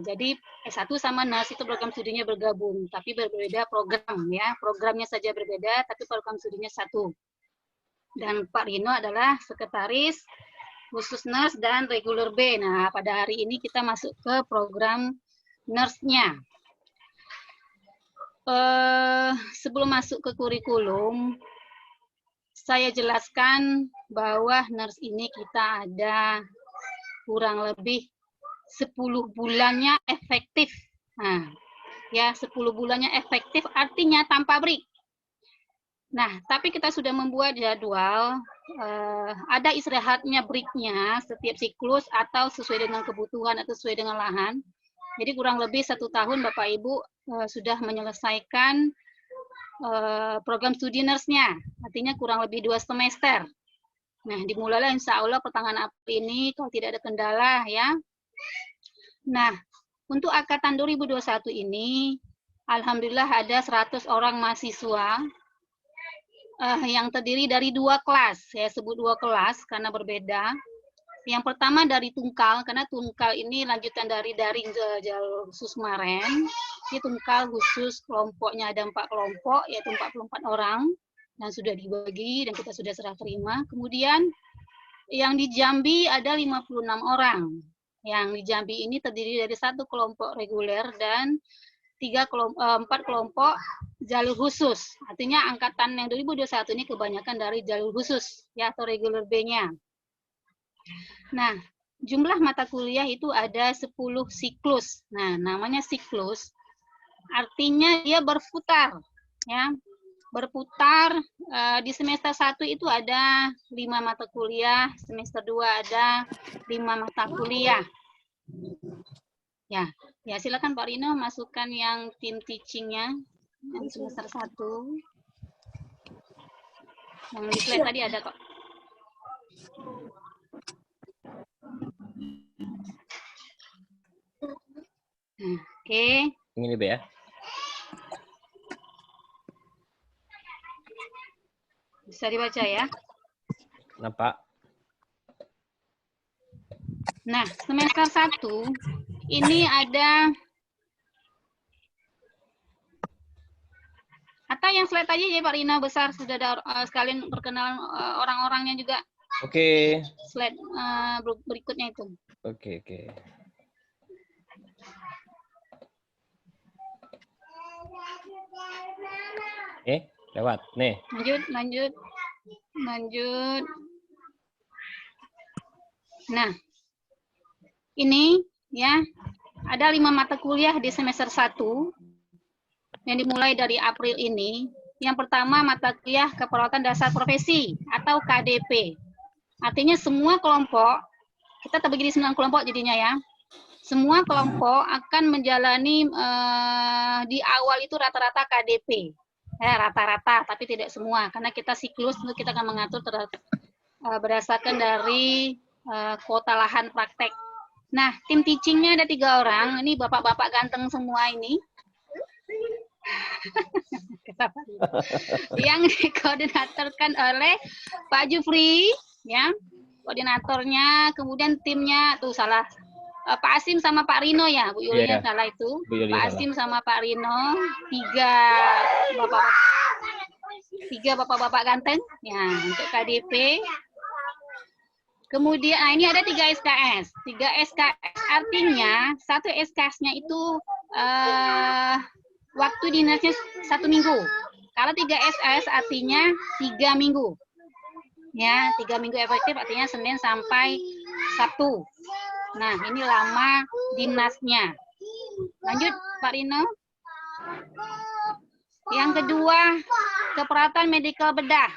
Jadi S1 sama nurse itu program studinya bergabung, tapi berbeda program ya. Programnya saja berbeda, tapi program studinya satu. Dan Pak Rino adalah sekretaris khusus nurse dan regular B. Nah, pada hari ini kita masuk ke program nurse-nya. Sebelum masuk ke kurikulum, saya jelaskan bahwa nurse ini kita ada kurang lebih 10 bulannya efektif. Nah, ya 10 bulannya efektif artinya tanpa break. Nah, tapi kita sudah membuat jadwal, ada istirahatnya breaknya setiap siklus atau sesuai dengan kebutuhan atau sesuai dengan lahan. Jadi kurang lebih 1 tahun Bapak Ibu sudah menyelesaikan program studi nurse-nya, artinya kurang lebih 2 semester. Nah, dimulailah insya Allah pertengahan April ini kalau tidak ada kendala ya. Nah, untuk angkatan 2021 ini, alhamdulillah ada 100 orang mahasiswa yang terdiri dari 2 kelas. Saya sebut 2 kelas karena berbeda. Yang pertama dari Tungkal, karena Tungkal ini lanjutan dari daring jalur khusus kemarin. Ini Tungkal khusus kelompoknya ada 4 kelompok, yaitu 44 orang, dan sudah dibagi dan kita sudah serah terima. Kemudian yang di Jambi ada 56 orang. Yang di Jambi ini terdiri dari 1 kelompok reguler dan 4 kelompok jalur khusus. Artinya angkatan yang 2021 ini kebanyakan dari jalur khusus ya atau regular B-nya. Nah, jumlah mata kuliah itu ada 10 siklus. Nah, namanya siklus artinya dia berputar ya. Berputar di semester 1 itu ada 5 mata kuliah, semester 2 ada 5 mata kuliah. Ya, silakan Pak Rino masukkan yang tim teaching-nya yang semester 1. Yang di slide tadi ada kok. Oke. Ini B ya. Bisa dibaca ya. Nampak. Nah, semester 1 ini ada atau yang slide aja ya Pak Rino besar sudah ada sekalian perkenalan orang-orangnya juga. Oke. Slide berikutnya itu. Oke. Lewat. Nih. Lanjut. Nah, ini ya ada 5 mata kuliah di semester 1 yang dimulai dari April ini. Yang pertama mata kuliah keperawatan dasar profesi atau KDP. Artinya semua kelompok, kita terbagi di 9 kelompok jadinya ya. Semua kelompok akan menjalani di awal itu rata-rata KDP. Rata-rata, tapi tidak semua. Karena kita siklus, kita akan mengatur berdasarkan dari kuota lahan praktek. Nah, tim teaching-nya ada 3 orang. Ini bapak-bapak ganteng semua ini. Yang dikoordinatorkan oleh Pak Jufri, ya. Koordinatornya, kemudian timnya, tuh salah. Pak Asim sama Pak Rino ya, Bu Yulia salah itu. Pak Asim sama Pak Rino, 3 bapak-bapak ganteng, ya untuk KDP. Kemudian ini ada 3 SKS. 3 SKS artinya 1 SKS-nya itu waktu dinasnya 1 minggu. Kalau 3 SKS artinya 3 minggu. Ya, 3 minggu efektif artinya Senin sampai Sabtu. Nah, ini lama dinasnya. Lanjut, Pak Rino. Yang kedua, keperawatan medikal bedah.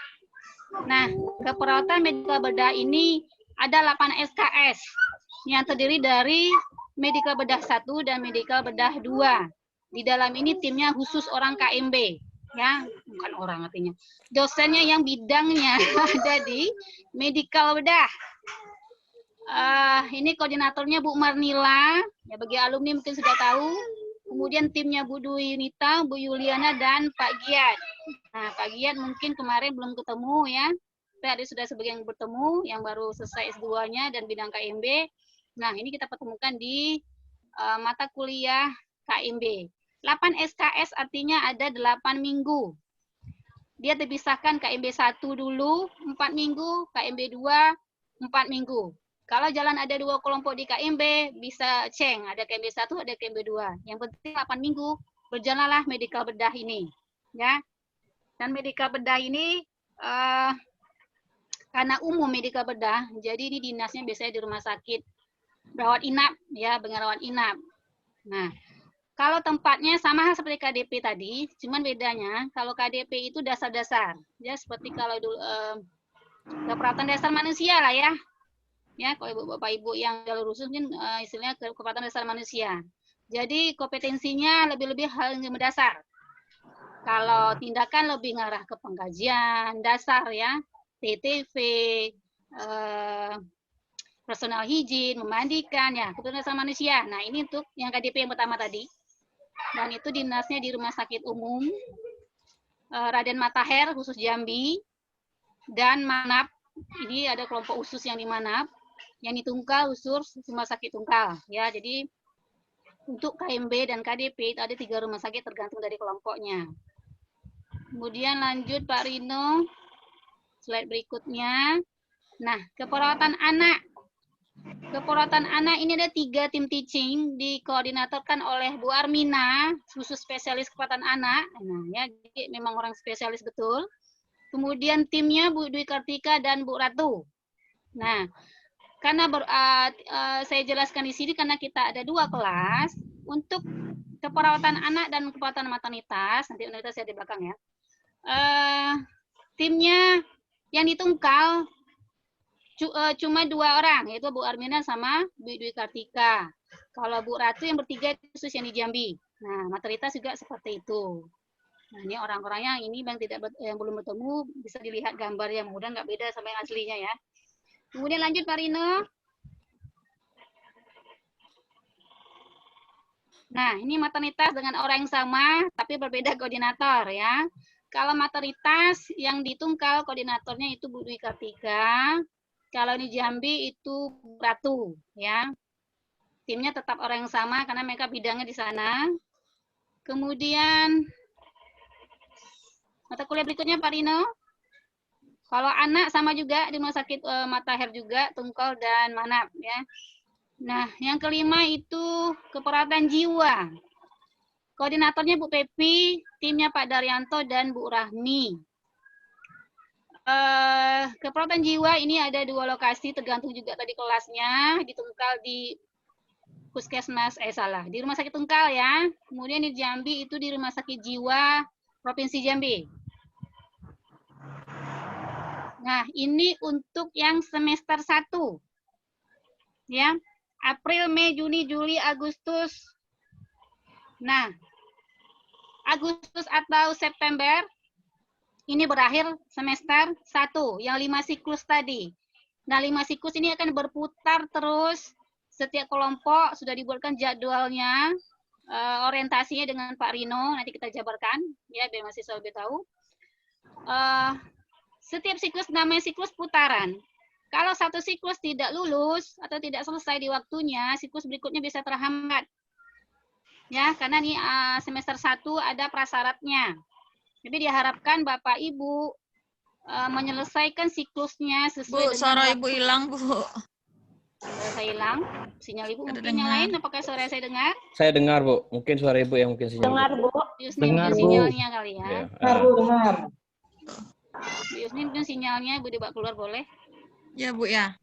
Nah, keperawatan medikal bedah ini ada 8 SKS yang terdiri dari medikal bedah 1 dan medikal bedah 2. Di dalam ini timnya khusus orang KMB, ya, bukan orang artinya. Dosennya yang bidangnya ada di medikal bedah. Ini koordinatornya Bu Marnila, ya bagi alumni mungkin sudah tahu. Kemudian timnya Bu Dwi Yunita, Bu Yuliana, dan Pak Giat. Nah, Pak Giat mungkin kemarin belum ketemu ya. Tadi sudah sebagian bertemu, yang baru selesai S2-nya dan bidang KMB. Nah, ini kita pertemukan di mata kuliah KMB. 8 SKS artinya ada 8 minggu. Dia terpisahkan KMB 1 dulu 4 minggu, KMB 2 4 minggu. Kalau jalan ada 2 kelompok di KMB, bisa ceng, ada KMB 1, ada KMB 2. Yang penting 8 minggu berjalanlah medikal bedah ini, ya. Dan medikal bedah ini karena umum medikal bedah, jadi ini dinasnya biasanya di rumah sakit rawat inap, ya, dengan rawat inap. Nah, kalau tempatnya sama seperti KDP tadi, cuman bedanya kalau KDP itu dasar-dasar, ya, seperti kalau dulu keperawatan dasar manusia lah, ya. Ya, kalau bapak ibu yang jalur khusus mungkin istilahnya keperawatan dasar manusia. Jadi kompetensinya lebih-lebih hal yang mendasar. Kalau tindakan lebih ngarah ke pengkajian dasar, ya, TTV, personal hygiene, memandikan, ya, keperawatan dasar manusia. Nah, ini untuk yang KDP yang pertama tadi. Dan itu dinasnya di Rumah Sakit Umum Raden Matahir khusus Jambi dan Manap. Ini ada kelompok khusus yang di Manap. Yang di Tungkal khusus Rumah Sakit Tungkal, ya. Jadi untuk KMB dan KDP itu ada 3 rumah sakit tergantung dari kelompoknya. Kemudian lanjut Pak Rino, slide berikutnya. Nah, keperawatan anak. Keperawatan anak ini ada 3 tim teaching dikoordinatorkan oleh Bu Armina, khusus spesialis keperawatan anak. Nah, ya, jadi memang orang spesialis betul. Kemudian timnya Bu Dwi Kartika dan Bu Ratu. Nah, karena saya jelaskan di sini karena kita ada 2 kelas untuk keperawatan anak dan keperawatan maternitas. Nanti maternitas saya di belakang, ya. Timnya yang di Tungkal cuma 2 orang, yaitu Bu Armina sama Bu Dwi Kartika. Kalau Bu Ratu yang bertiga khusus yang di Jambi. Nah, maternitas juga seperti itu. Nah, ini orang-orangnya ini yang belum bertemu bisa dilihat gambarnya, mudah nggak beda sama yang aslinya, ya. Kemudian lanjut Pak Rino. Nah, ini maternitas dengan orang yang sama, tapi berbeda koordinator, ya. Kalau maternitas yang di Tungkal, koordinatornya itu Bu Dwi Kartika. Kalau di Jambi itu Bu Ratu, ya. Timnya tetap orang yang sama karena mereka bidangnya di sana. Kemudian, mata kuliah berikutnya Pak Rino. Kalau anak sama juga di Rumah Sakit Matahir juga, Tungkal dan Manap, ya. Nah, yang kelima itu keperawatan jiwa. Koordinatornya Bu Pepi, timnya Pak Daryanto dan Bu Rahmi. Keperawatan jiwa ini ada 2 lokasi, tergantung juga tadi kelasnya. Di Tungkal di Puskesmas, di Rumah Sakit Tungkal, ya. Kemudian di Jambi itu di Rumah Sakit Jiwa Provinsi Jambi. Nah, ini untuk yang semester 1. Ya. April, Mei, Juni, Juli, Agustus. Nah, Agustus atau September ini berakhir semester 1 yang 5 siklus tadi. Nah, 5 siklus ini akan berputar terus. Setiap kelompok sudah dibuatkan jadwalnya, orientasinya dengan Pak Rino. Nanti kita jabarkan, ya, biar mahasiswa lebih tahu. Setiap siklus namanya siklus putaran. Kalau satu siklus tidak lulus atau tidak selesai di waktunya, siklus berikutnya bisa terhambat. Ya, karena ini semester 1 ada prasyaratnya. Jadi diharapkan Bapak Ibu menyelesaikan siklusnya sesuai dengan suara Ibu hilang, Bu. Saya hilang. Sinyal Ibu mungkin yang lain, apakah suara saya dengar? Saya dengar, Bu. Mungkin suara Ibu yang mungkin sinyal. Dengar, Bu. Dengar, sinyalnya kali, ya. Ya. Dengar. Bu Yusni mungkin sinyalnya Bu dibawa keluar boleh? Ya, Bu, ya.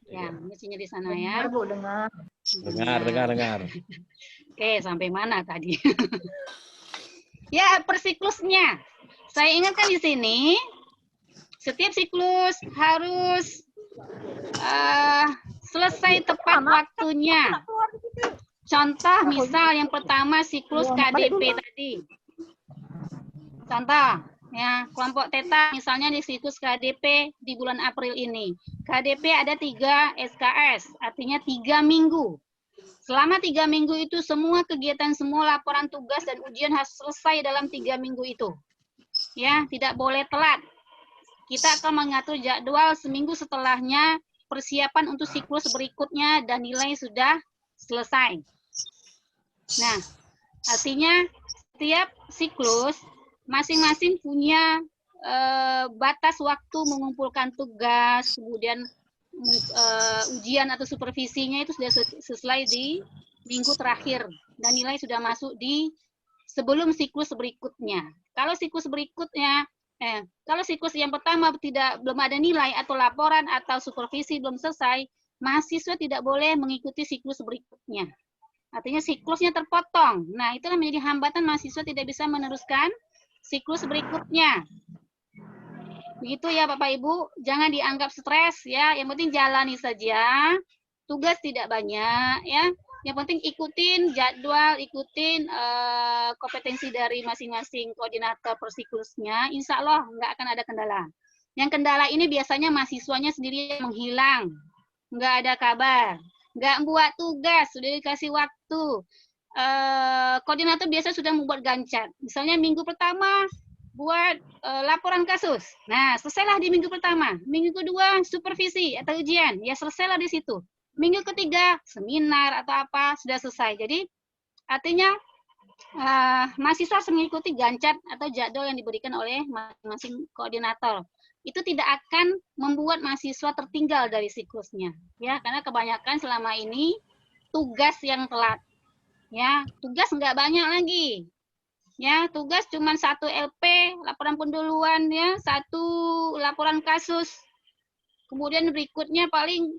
Ya, mungkin sinyal di sana, ya. Dengar, Bu, dengar. Dengar. Oke, sampai mana tadi? Ya, per siklusnya. Saya ingatkan di sini, setiap siklus harus selesai tepat waktunya. Contoh, misal yang pertama siklus KDP tadi. Contoh, ya, kelompok Theta misalnya di siklus KDP di bulan April ini. KDP ada 3 SKS, artinya 3 minggu. Selama 3 minggu itu semua kegiatan, semua laporan tugas dan ujian harus selesai dalam 3 minggu itu. Ya, tidak boleh telat. Kita akan mengatur jadwal seminggu setelahnya persiapan untuk siklus berikutnya dan nilai sudah selesai. Nah, artinya setiap siklus masing-masing punya batas waktu mengumpulkan tugas, kemudian ujian atau supervisinya itu sudah selesai di minggu terakhir dan nilai sudah masuk di sebelum siklus berikutnya. Kalau siklus berikutnya, kalau siklus yang pertama belum ada nilai atau laporan atau supervisi belum selesai, mahasiswa tidak boleh mengikuti siklus berikutnya. Artinya siklusnya terpotong. Nah, itulah menjadi hambatan mahasiswa tidak bisa meneruskan siklus berikutnya. Begitu ya Bapak Ibu, jangan dianggap stres ya. Yang penting jalani saja. Tugas tidak banyak ya. Yang penting ikutin jadwal, ikutin kompetensi dari masing-masing koordinator per siklusnya. Insya Allah nggak akan ada kendala. Yang kendala ini biasanya mahasiswanya sendiri yang menghilang. Nggak ada kabar. Nggak buat tugas, sudah dikasih waktu. Koordinator biasa sudah membuat gancat. Misalnya minggu pertama buat laporan kasus. Nah, selesailah di minggu pertama. Minggu kedua supervisi atau ujian. Ya selesailah di situ. Minggu ketiga seminar atau apa sudah selesai. Jadi artinya mahasiswa harus mengikuti gancat atau jadwal yang diberikan oleh masing-masing koordinator. Itu tidak akan membuat mahasiswa tertinggal dari siklusnya. Ya, karena kebanyakan selama ini tugas yang telat. Ya, tugas nggak banyak lagi. Ya, tugas cuma 1 LP, laporan pendahuluan ya, 1 laporan kasus. Kemudian berikutnya paling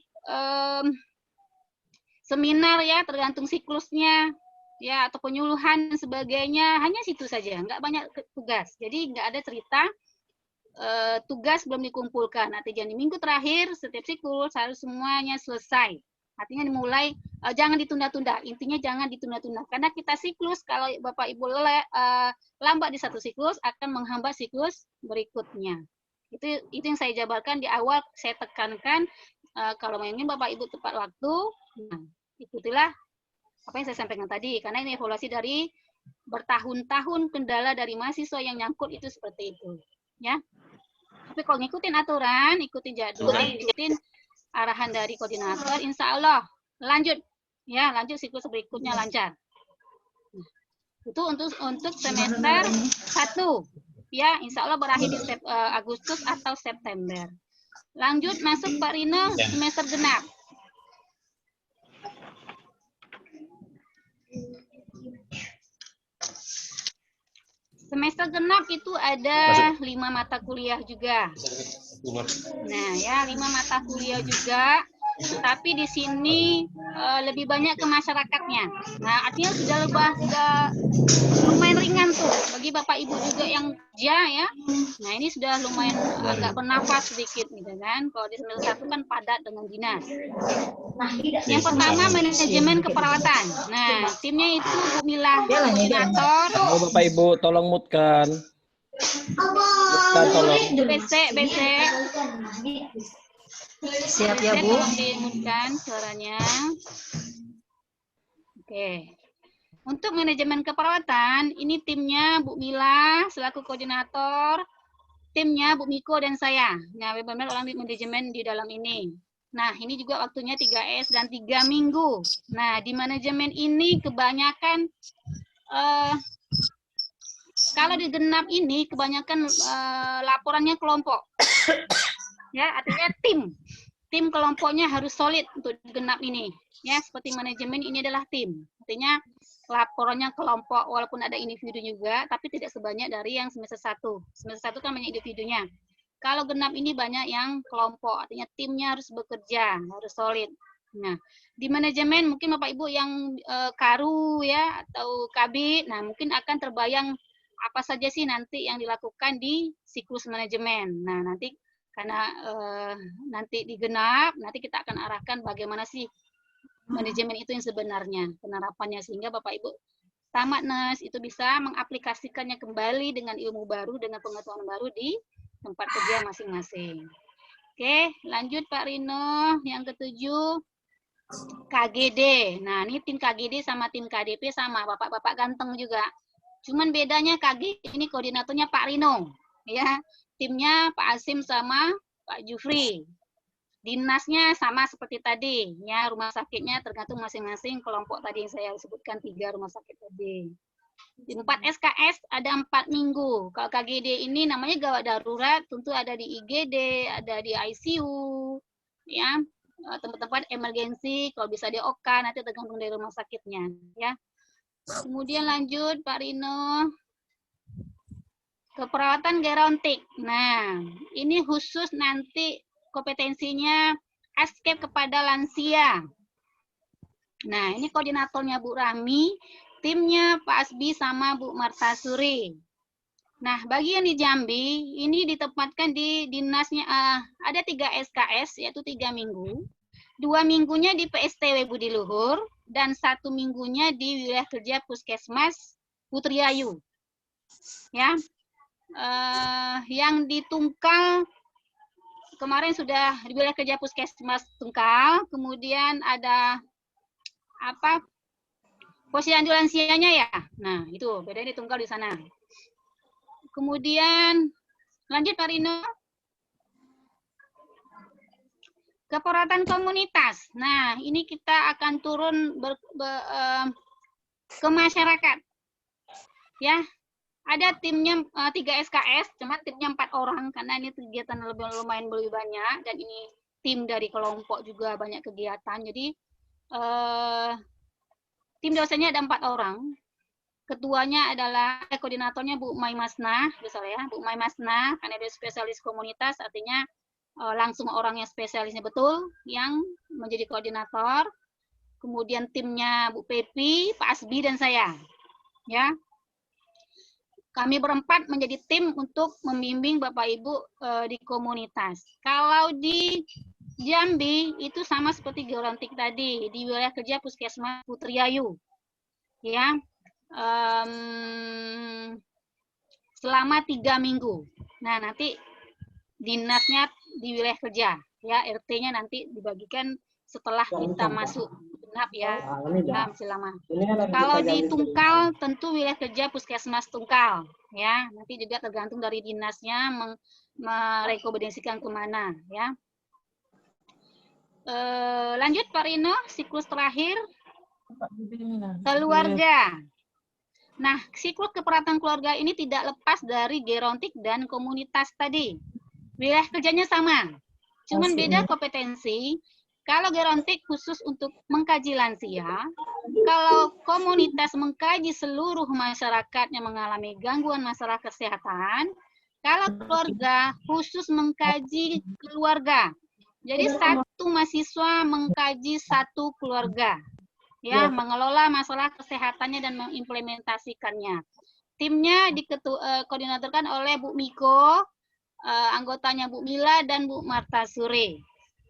seminar ya, tergantung siklusnya ya, atau penyuluhan dan sebagainya, hanya situ saja, nggak banyak tugas. Jadi nggak ada cerita tugas belum dikumpulkan. Artinya di minggu terakhir setiap siklus harus semuanya selesai. Artinya dimulai, jangan ditunda-tunda. Intinya jangan ditunda-tunda. Karena kita siklus, kalau Bapak Ibu lambat di satu siklus, akan menghambat siklus berikutnya. Itu yang saya jabarkan di awal, saya tekankan, kalau ingin Bapak Ibu tepat waktu, nah, ikutilah apa yang saya sampaikan tadi. Karena ini evaluasi dari bertahun-tahun kendala dari mahasiswa yang nyangkut itu seperti itu. Ya. Tapi kalau ngikutin aturan, ikutin jadwal, ikutin arahan dari koordinator, insya Allah lanjut siklus berikutnya lancar. Nah, itu untuk semester 1 ya, insya Allah berakhir di Agustus atau September. Lanjut masuk Pak Rino semester genap. Semester genap itu ada 5 mata kuliah juga. Nah ya, 5 mata kuliah juga. Tapi di sini lebih banyak ke masyarakatnya. Nah artinya sudah lumayan ringan tuh bagi Bapak Ibu juga yang kerja ya. Nah ini sudah lumayan agak bernafas sedikit gitu kan. Kalau di semester 1 kan padat dengan dinas. Yang pertama manajemen keperawatan. Nah timnya itu Bu Mila koordinator. Oh Bapak Ibu tolong mutkan. Tolong. BC. Siap ya Bu. Tolong dimutkan suaranya. Oke. Untuk manajemen keperawatan, ini timnya Bu Mila selaku koordinator, timnya Bu Miko dan saya. Nah, benar-benar orang di manajemen di dalam ini. Nah, ini juga waktunya 3S dan 3 minggu. Nah, di manajemen ini kebanyakan kalau di genap ini kebanyakan laporannya kelompok. Ya, artinya tim kelompoknya harus solid untuk genap ini. Ya, seperti manajemen ini adalah tim. Artinya laporannya kelompok walaupun ada individu juga, tapi tidak sebanyak dari yang semester 1. Semester 1 kan banyak individunya. Kalau genap ini banyak yang kelompok, artinya timnya harus bekerja, harus solid. Nah, di manajemen mungkin Bapak Ibu yang karu ya atau kabit, nah mungkin akan terbayang apa saja sih nanti yang dilakukan di siklus manajemen. Nah, nanti karena nanti digenap, nanti kita akan arahkan bagaimana sih manajemen itu yang sebenarnya, penerapannya, sehingga Bapak Ibu tamat NES itu bisa mengaplikasikannya kembali dengan ilmu baru, dengan pengetahuan baru di tempat kerja masing-masing. Oke, lanjut Pak Rino, yang ketujuh, KGD. Nah, ini tim KGD sama tim KDP sama, bapak-bapak ganteng juga. Cuman bedanya KGD ini koordinatornya Pak Rino, ya. Timnya Pak Asim sama Pak Jufri. Dinasnya sama seperti tadi, ya rumah sakitnya tergantung masing-masing kelompok tadi yang saya sebutkan 3 rumah sakit tadi. Di 4 SKS ada 4 minggu. Kalau KGD ini namanya gawat darurat, tentu ada di IGD, ada di ICU, ya tempat-tempat emergensi. Kalau bisa di OK, nanti tergantung dari rumah sakitnya, ya. Kemudian lanjut Pak Rino. Keperawatan gerontik. Nah, ini khusus nanti kompetensinya escape kepada lansia. Nah, ini koordinatornya Bu Rami, timnya Pak Asbi sama Bu Martasuri. Nah, bagi yang di Jambi, ini ditempatkan di dinasnya, ada 3 SKS, yaitu 3 minggu. 2 minggunya di PSTW Budi Luhur, dan 1 minggunya di wilayah kerja Puskesmas Putriayu. Ya, yang di Tungkal kemarin sudah di wilayah kerja Puskesmas Tungkal, kemudian ada apa posyandu lansianya ya. Nah, itu bedanya di Tungkal di sana. Kemudian lanjut Pak Rino. Keperawatan komunitas. Nah, ini kita akan turun ke masyarakat. Ya, ada timnya 3 SKS, cuma timnya 4 orang karena ini kegiatan lumayan lebih banyak dan ini tim dari kelompok juga banyak kegiatan. Jadi tim dosennya ada 4 orang. Ketuanya adalah koordinatornya Bu Mai Masnah, misalnya ya, Bu Mai Masnah, karena dia spesialis komunitas, artinya langsung orang yang spesialisnya betul yang menjadi koordinator. Kemudian timnya Bu Pepi, Pak Asbi dan saya. Ya. Kami berempat menjadi tim untuk membimbing Bapak Ibu di komunitas. Kalau di Jambi itu sama seperti gerontik tadi, di wilayah kerja Puskesmas Putriayu. Ya. Selama 3 minggu. Nah, nanti dinasnya di wilayah kerja, ya RT-nya nanti dibagikan setelah kita masuk genap ya, masih lama. Kalau di Tungkal tentu wilayah kerja Puskesmas Tungkal, ya nanti juga tergantung dari dinasnya merekomendasikan kemana, ya. Lanjut Pak Rino, siklus terakhir keluarga. Nah, siklus keperawatan keluarga ini tidak lepas dari gerontik dan komunitas tadi. Wilayah kerjanya sama, cuman beda kompetensi. Kalau gerontik khusus untuk mengkaji lansia, kalau komunitas mengkaji seluruh masyarakat yang mengalami gangguan masalah kesehatan, kalau keluarga khusus mengkaji keluarga. Jadi satu mahasiswa mengkaji satu keluarga, ya, mengelola masalah kesehatannya dan mengimplementasikannya. Timnya koordinatorkan oleh Bu Miko, anggotanya Bu Mila dan Bu Martasuri.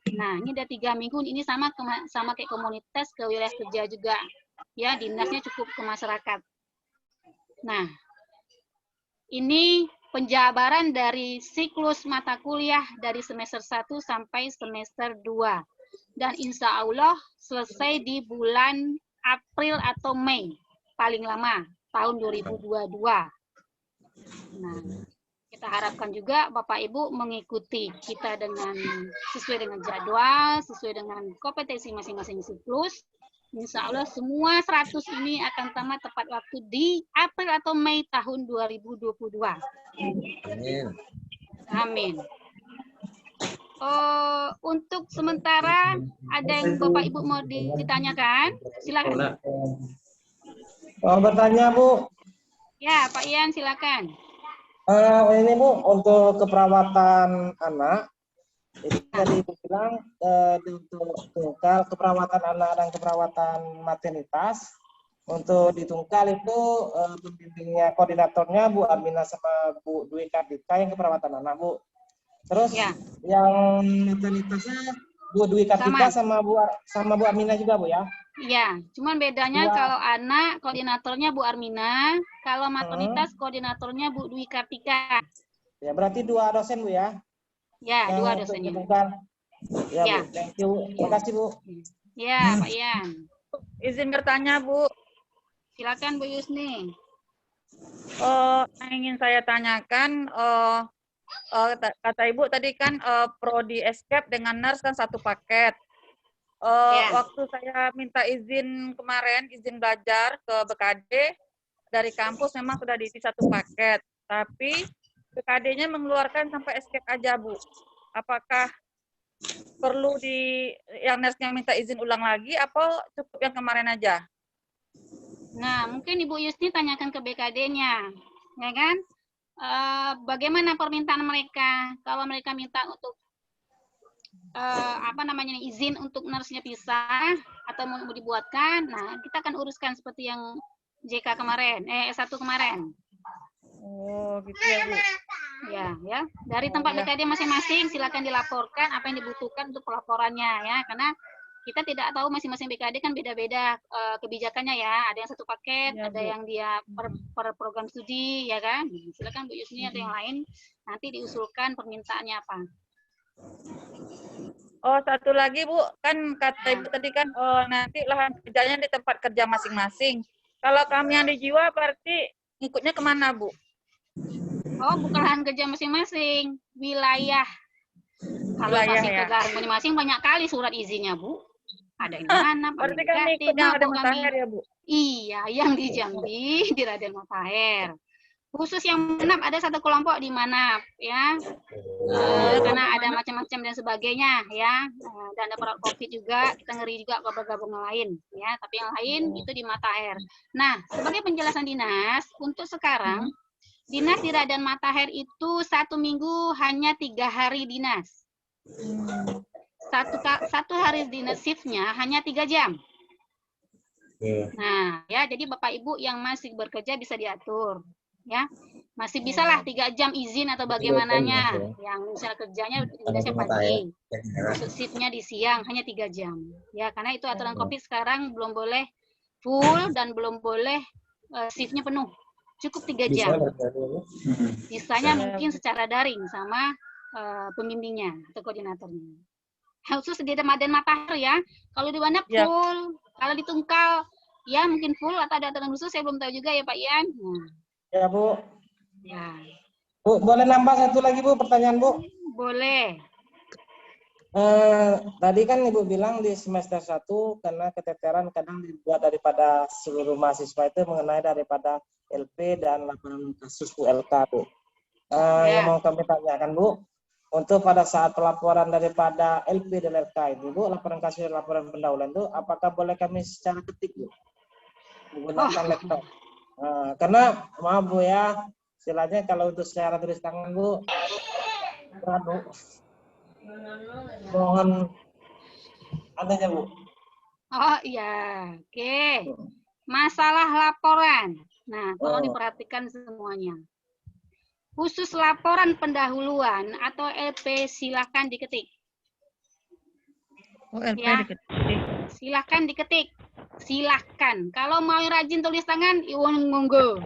Nah, ini ada 3 minggu, ini sama kayak komunitas ke wilayah kerja juga. Ya, dinasnya cukup ke masyarakat. Nah, ini penjabaran dari siklus mata kuliah dari semester 1 sampai semester 2. Dan insya Allah selesai di bulan April atau Mei, paling lama, tahun 2022. Nah, kita harapkan juga Bapak Ibu mengikuti kita sesuai dengan jadwal, sesuai dengan kompetensi masing-masing siklus. Insya Allah semua 100 ini akan tamat tepat waktu di April atau Mei tahun 2022. Amin. Amin. Untuk sementara ada yang Bapak Ibu mau ditanyakan? Silakan. Mau bertanya, Bu? Ya, Pak Ian silakan. Ini Bu, untuk keperawatan anak, itu tadi Ibu bilang untuk tungkal keperawatan anak dan keperawatan maternitas. Untuk di tungkal itu pembimbingnya koordinatornya Bu Amina sama Bu Dwi Kartika yang keperawatan anak, Bu. Terus Ya. yang maternitasnya Bu Dwi Kartika sama Bu Amina juga, Bu ya? Iya, cuman bedanya kalau anak koordinatornya Bu Armina, kalau maternitas koordinatornya Bu Dwi Kartika. Ya, berarti 2 dosen, Bu ya? Ya, 2 dosennya. Ya, ya. Bu. Thank you. Terima kasih, Bu. Ya, Pak Ian. Izin bertanya, Bu. Silakan Bu Yusni. Yang ingin saya tanyakan, kata Ibu tadi kan prodi escape dengan nurse kan satu paket. Ya. Waktu saya minta izin kemarin, izin belajar ke BKD, dari kampus memang sudah diisi satu paket. Tapi BKD-nya mengeluarkan sampai escape aja, Bu. Apakah perlu yang nurse-nya minta izin ulang lagi, apa cukup yang kemarin aja? Nah, mungkin Ibu Yusni tanyakan ke BKD-nya, ya kan? Bagaimana permintaan mereka? Kalau mereka minta untuk izin untuk nurse-nya pisah atau mau dibuatkan, nah kita akan uruskan seperti yang JK kemarin, S1 kemarin. Oh, gitu ya, Bu. Ya. Dari tempat BKD masing-masing silakan dilaporkan apa yang dibutuhkan untuk pelaporannya ya, karena kita tidak tahu masing-masing BKD kan beda-beda kebijakannya ya. Ada yang satu paket, Ya, ada Bu. yang dia per program studi ya kan. Silakan Bu Yusni atau yang lain nanti diusulkan permintaannya apa. Oh, satu lagi, Bu, kan kata Ibu tadi kan nanti lahan kerjanya di tempat kerja masing-masing. Kalau kami yang di Jiwa berarti ngikutnya kemana, Bu? Oh, bukan lahan kerja masing-masing, wilayah. Kalau Wilayah, masih ya. ke lahan masing-masing banyak kali surat izinnya, Bu. Ada di mana? Berarti kan ngikut yang ada Matahir ya, Bu? Iya, yang di Jambi, di Raden Matahir. Khusus yang Menap ada satu kelompok di Manap, ya. Karena ada macam-macam dan sebagainya, ya. Dan ada perawat COVID juga, kita ngeri juga kalau bergabung yang lain, ya. Tapi yang lain itu di Matahir. Nah, sebagai penjelasan dinas, untuk sekarang, dinas di Raden Matahir itu 1 minggu hanya 3 hari dinas. Satu hari dinas shift-nya hanya 3 jam. Nah, ya, jadi Bapak Ibu yang masih bekerja bisa diatur, ya. Masih bisa lah 3 jam izin atau bagaimananya. Yang misalnya kerjanya dinasnya pagi, masuk shift-nya di siang hanya 3 jam. Ya, karena itu aturan COVID sekarang belum boleh full dan belum boleh shift-nya penuh. Cukup 3 jam. Sisanya mungkin secara daring sama pembimbingnya atau koordinatornya. Khusus di Raden Matahir ya. Kalau di mana full, kalau di Tungkal ya mungkin full atau ada aturan khusus, saya belum tahu juga ya Pak Ian. Ya, Bu. Ya. Bu, boleh nambah satu lagi, Bu, pertanyaan, Bu? Boleh. Tadi kan Ibu bilang di semester 1 karena keteteran kadang dibuat daripada seluruh mahasiswa itu mengenai daripada LP dan laporan kasus ULK, Bu. Yang mau kami tanyakan, Bu, untuk pada saat pelaporan daripada LP dan LK itu, Bu, laporan kasus dan laporan pendahuluan itu, apakah boleh kami secara ketik, Bu? Menggunakan laptop. Karena, maaf, Bu, ya, istilahnya kalau untuk secara tulis tangan, Bu, berat, Bu. Mohon adanya, Bu. Oh iya, oke. Masalah laporan. Nah, tolong diperhatikan semuanya. Khusus laporan pendahuluan atau LP silakan diketik. Oh, LP ya. diketik. Silakan diketik. Silakan. Kalau mau rajin tulis tangan, iwan monggo.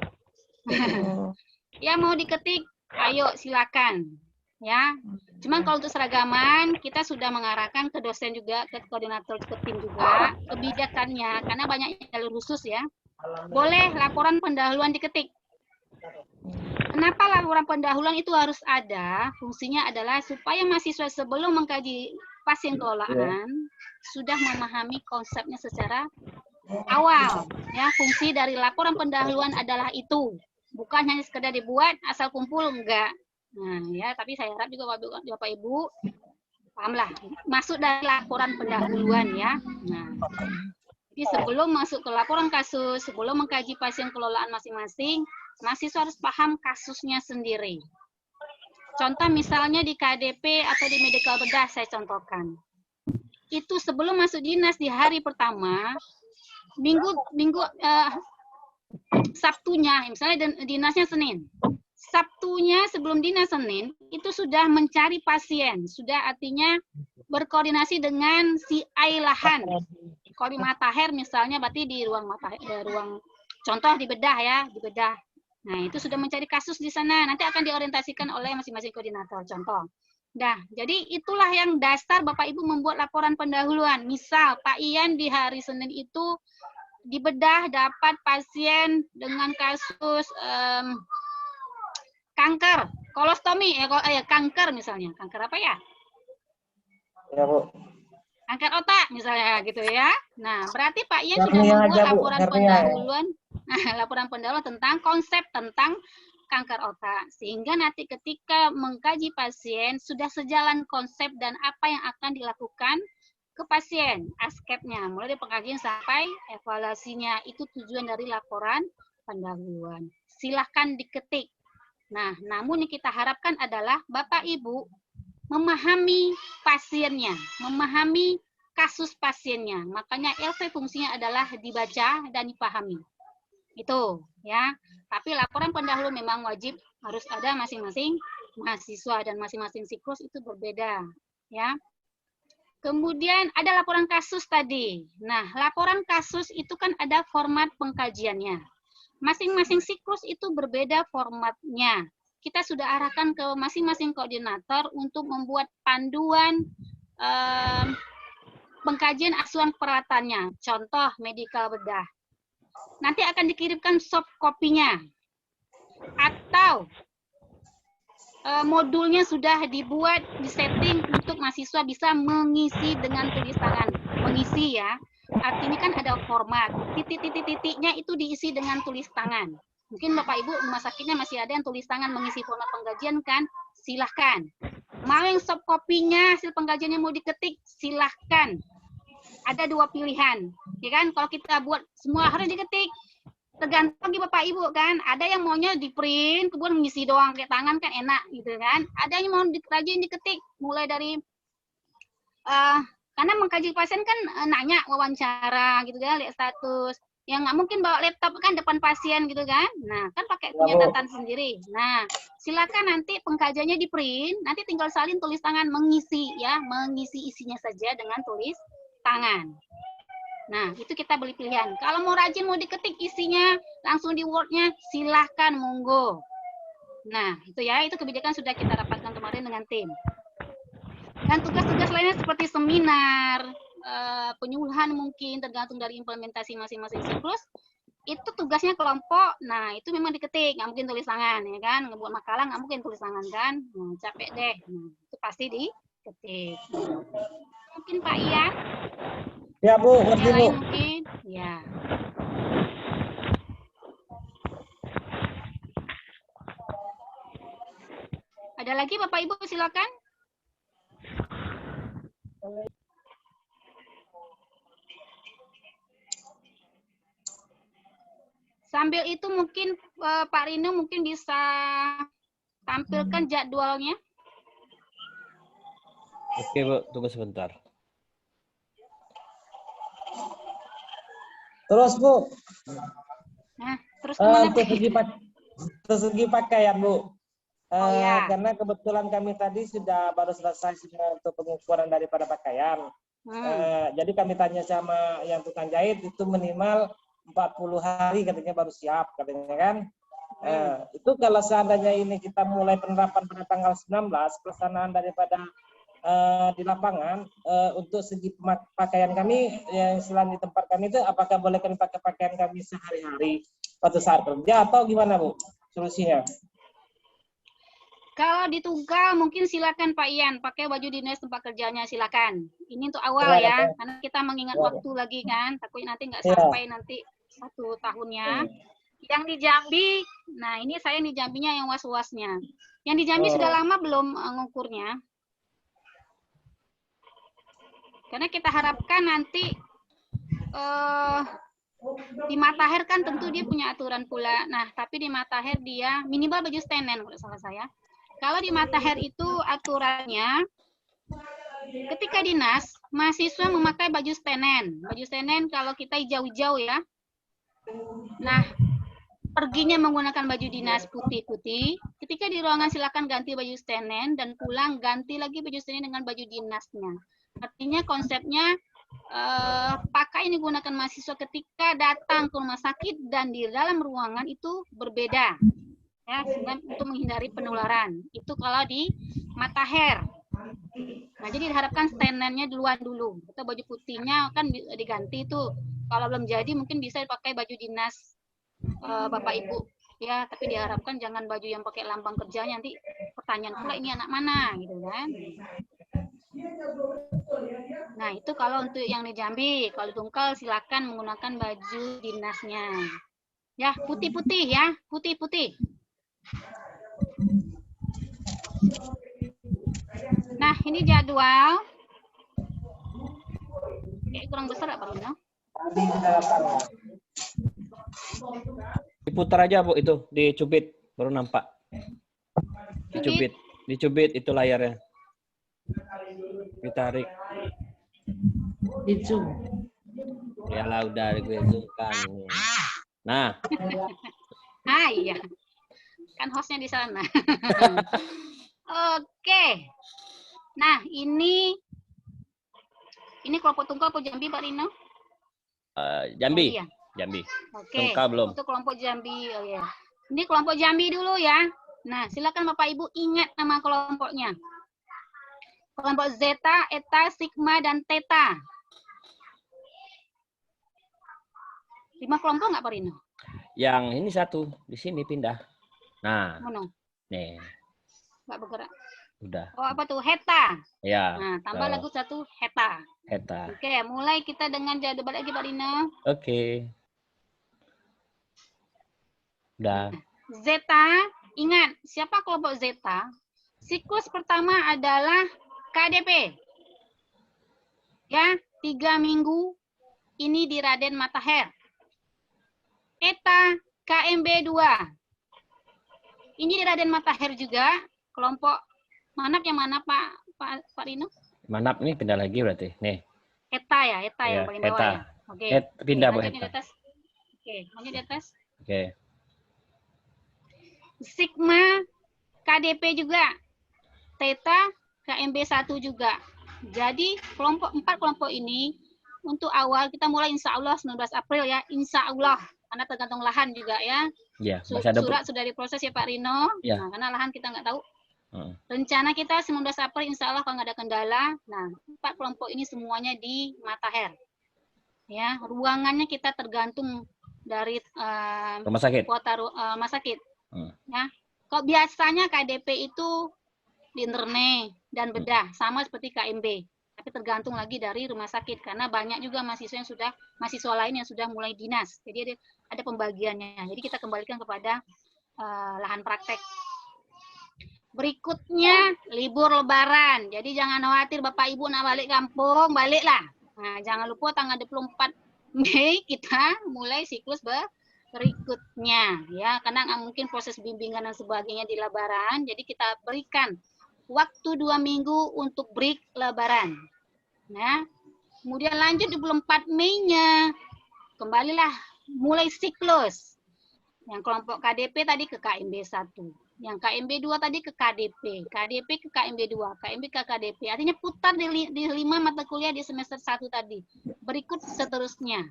Ya mau diketik, ayo silakan. Ya. Cuman kalau untuk seragaman, kita sudah mengarahkan ke dosen juga, ke koordinator, ke tim juga, kebijakannya, karena banyak jalur khusus ya. Boleh laporan pendahuluan diketik. Kenapa laporan pendahuluan itu harus ada? Fungsinya adalah supaya mahasiswa sebelum mengkaji pasien kelolaan sudah memahami konsepnya secara awal. Ya, fungsi dari laporan pendahuluan adalah itu. Bukan hanya sekedar dibuat asal kumpul, enggak. Nah, ya, tapi saya harap juga Bapak Ibu pahamlah masuk dari laporan pendahuluan ya. Nah, jadi sebelum masuk ke laporan kasus, sebelum mengkaji pasien kelolaan masing-masing, mahasiswa harus paham kasusnya sendiri. Contoh misalnya di KDP atau di medical bedah saya contohkan. Itu sebelum masuk dinas di hari pertama, Sabtunya, misalnya dinasnya Senin. Sabtunya sebelum dinas Senin, itu sudah mencari pasien. Sudah artinya berkoordinasi dengan si lahan. Kalau di Matahir misalnya berarti di ruang Matahir, ruang contoh di bedah ya, di bedah. Nah, itu sudah mencari kasus di sana. Nanti akan diorientasikan oleh masing-masing koordinator. Contoh. Nah, jadi itulah yang dasar Bapak Ibu membuat laporan pendahuluan. Misal Pak Ian di hari Senin itu di bedah dapat pasien dengan kasus kanker kolostomi, kanker misalnya. Kanker apa ya? Ya, Bu. Kanker otak misalnya gitu ya. Nah, berarti Pak Ian sudah Hernia membuat aja, Bu. laporan Hernia, ya. pendahuluan, laporan pendahuluan tentang konsep tentang kanker otak. Sehingga nanti ketika mengkaji pasien sudah sejalan konsep dan apa yang akan dilakukan ke pasien, askepnya, mulai dari pengkajian sampai evaluasinya. Itu tujuan dari laporan pendahuluan. Silahkan diketik. Nah, namun yang kita harapkan adalah Bapak Ibu memahami pasiennya, memahami kasus pasiennya. Makanya LV fungsinya adalah dibaca dan dipahami. Itu ya. Tapi laporan pendahulu memang wajib harus ada masing-masing mahasiswa dan masing-masing siklus itu berbeda ya. Kemudian ada laporan kasus tadi. Nah, laporan kasus itu kan ada format pengkajiannya. Masing-masing siklus itu berbeda formatnya. Kita sudah arahkan ke masing-masing koordinator untuk membuat panduan pengkajian asuhan peralatannya. Contoh medical bedah. Nanti akan dikirimkan soft copy-nya. Atau modulnya sudah dibuat, disetting untuk mahasiswa bisa mengisi dengan tulis tangan. Mengisi ya. Artinya kan ada format. Titik-titik-titiknya itu diisi dengan tulis tangan. Mungkin Bapak Ibu rumah sakitnya masih ada yang tulis tangan mengisi format pengkajian kan? Silahkan. Mau yang soft copy-nya hasil pengkajiannya mau diketik, silahkan. Ada dua pilihan, ya kan? Kalau kita buat semua harus diketik, tergantung di Bapak Ibu kan. Ada yang maunya di print, kemudian mengisi doang pakai tangan kan enak gitu kan. Ada yang mau rajin diketik, mulai dari karena mengkaji pasien kan nanya, wawancara gitu kan, lihat status. Yang nggak mungkin bawa laptop kan depan pasien gitu kan. Nah, kan pakai punya catatan sendiri. Nah, silakan nanti pengkajiannya di print, nanti tinggal salin tulis tangan mengisi ya, mengisi isinya saja dengan tulis tangan. Nah, itu kita beli pilihan. Kalau mau rajin mau diketik isinya langsung di Word-nya, silahkan monggo. Nah, itu ya, itu kebijakan sudah kita rapatkan kemarin dengan tim. Dan tugas-tugas lainnya seperti seminar, penyuluhan mungkin tergantung dari implementasi masing-masing siklus. Itu tugasnya kelompok. Nah, itu memang diketik, nggak mungkin tulis tangan ya kan. Ngebuat makalah nggak mungkin tulis tangan kan. Nah, capek deh. Nah, itu pasti diketik. Mungkin Pak Ian? Ya, Bu, ngerti, Bu. Mungkin ya. Ada lagi Bapak Ibu silakan. Sambil itu mungkin Pak Rino mungkin bisa tampilkan jadwalnya. Oke, Bu, tunggu sebentar. Terus, Bu. Nah, terus kemana? Untuk segi pakaian, Bu. Ya. Karena kebetulan kami tadi baru selesai untuk pengukuran daripada pakaian. Jadi kami tanya sama yang tukang jahit itu minimal 40 hari katanya baru siap katanya kan. Itu kalau seandainya ini kita mulai penerapan pada tanggal 19 pelaksanaan daripada di lapangan untuk segi pakaian kami yang selain di tempat kami itu apakah boleh kami pakai pakaian kami sehari-hari pada saat kerja atau gimana Bu solusinya? Kalau di Tunggal mungkin silakan Pak Ian pakai baju dinas tempat kerjanya silakan. Ini untuk awal ya, karena kita mengingat waktu lagi kan, takutnya nanti nggak sampai nanti 1 tahunnya. Yang di Jambi, nah ini saya di Jambinya yang was-wasnya. Yang di Jambi sudah lama belum ngukurnya? Karena kita harapkan nanti di Matahir kan tentu dia punya aturan pula. Nah, tapi di Matahir dia minimal baju stenen kalau salah saya. Kalau di Matahir itu aturannya ketika dinas, mahasiswa memakai baju stenen. Baju stenen kalau kita hijau-hijau ya. Nah, perginya menggunakan baju dinas putih-putih. Ketika di ruangan silakan ganti baju stenen dan pulang ganti lagi baju stenen dengan baju dinasnya. Artinya konsepnya pakai ini gunakan mahasiswa ketika datang ke rumah sakit dan di dalam ruangan itu berbeda. Ya, untuk menghindari penularan. Itu kalau di Matahir. Nah, jadi diharapkan stenennya duluan dulu. Atau baju putihnya kan diganti itu. Kalau belum jadi mungkin bisa dipakai baju dinas Bapak Ibu ya, tapi diharapkan jangan baju yang pakai lambang kerjanya, nanti pertanyaan pula ini anak mana gitu kan. Nah, itu kalau untuk yang di Jambi. Kalau Tungkal silakan menggunakan baju dinasnya. Ya, putih-putih ya, putih-putih. Nah, ini jadwal. Kayak kurang besar Pak Rino? Diputar aja Bu itu, dicubit baru nampak. Dicubit itu layarnya. Ditarik. Di zoom. Yalah udah gue zoom kan. Nah, Ah iya, kan hostnya di sana. Oke. Nah, ini kelompok Tungkal atau Jambi Pak Rino? Jambi. Iya. Jambi. Oke. Tungkal belum. Untuk kelompok Jambi, oh ya. Ini kelompok Jambi dulu ya. Nah, silakan Bapak Ibu ingat nama kelompoknya. Kelompok Zeta, Eta, Sigma, dan Theta. 5 kelompok nggak Pak Rino? Yang ini satu di sini pindah. Nah, Mono. nih Nggak bergerak. udah. Oh apa tuh? Heta. Ya. Nah, tambah lagu satu Heta. Eta. Oke, mulai kita dengan jadwal lagi Pak Rino. Oke. Udah. Zeta, ingat siapa kelompok Zeta? Siklus pertama adalah KDP. Ya, 3 minggu ini di Raden Matahir. Eta, KMB 2. Ini di Raden Matahir juga, kelompok manap yang mana Pak Rino? Manap nih pindah lagi berarti. Nih. Eta ya, Eta Ya, yang paling bawah Eta. ya. Oke. Pindah Bu lanjut di Eta. atas. Oke, lanjut di atas. Oke. Sigma, KDP juga. Theta, KMB 1 juga. Jadi 4 kelompok ini untuk awal kita mulai insya Allah 19 April ya. Insya Allah. Karena tergantung lahan juga ya. Iya, masih ada Surat sudah diproses ya Pak Rino. Ya. Nah, karena lahan kita nggak tahu. Rencana kita 19 April insya Allah kalau nggak ada kendala. Nah, 4 kelompok ini semuanya di Matahir. Ya, ruangannya kita tergantung dari rumah sakit. kuota rumah sakit. Ya, kok biasanya KDP itu di interne dan bedah sama seperti KMB. Tapi tergantung lagi dari rumah sakit karena banyak juga mahasiswa lain yang sudah mulai dinas. Jadi ada pembagiannya. Jadi kita kembalikan kepada lahan praktek. Berikutnya libur Lebaran. Jadi jangan khawatir Bapak Ibu nak balik kampung, baliklah. Nah, jangan lupa tanggal 24 Mei kita mulai siklus berikutnya ya, karena nggak mungkin proses bimbingan dan sebagainya di Lebaran. Jadi kita berikan waktu 2 minggu untuk break Lebaran. Nah, kemudian lanjut 24 Mei-nya kembalilah mulai siklus. Yang kelompok KDP tadi ke KMB 1. Yang KMB 2 tadi ke KDP. KDP ke KMB 2. KMB ke KDP. Artinya putar di 5 mata kuliah di semester 1 tadi. Berikut seterusnya.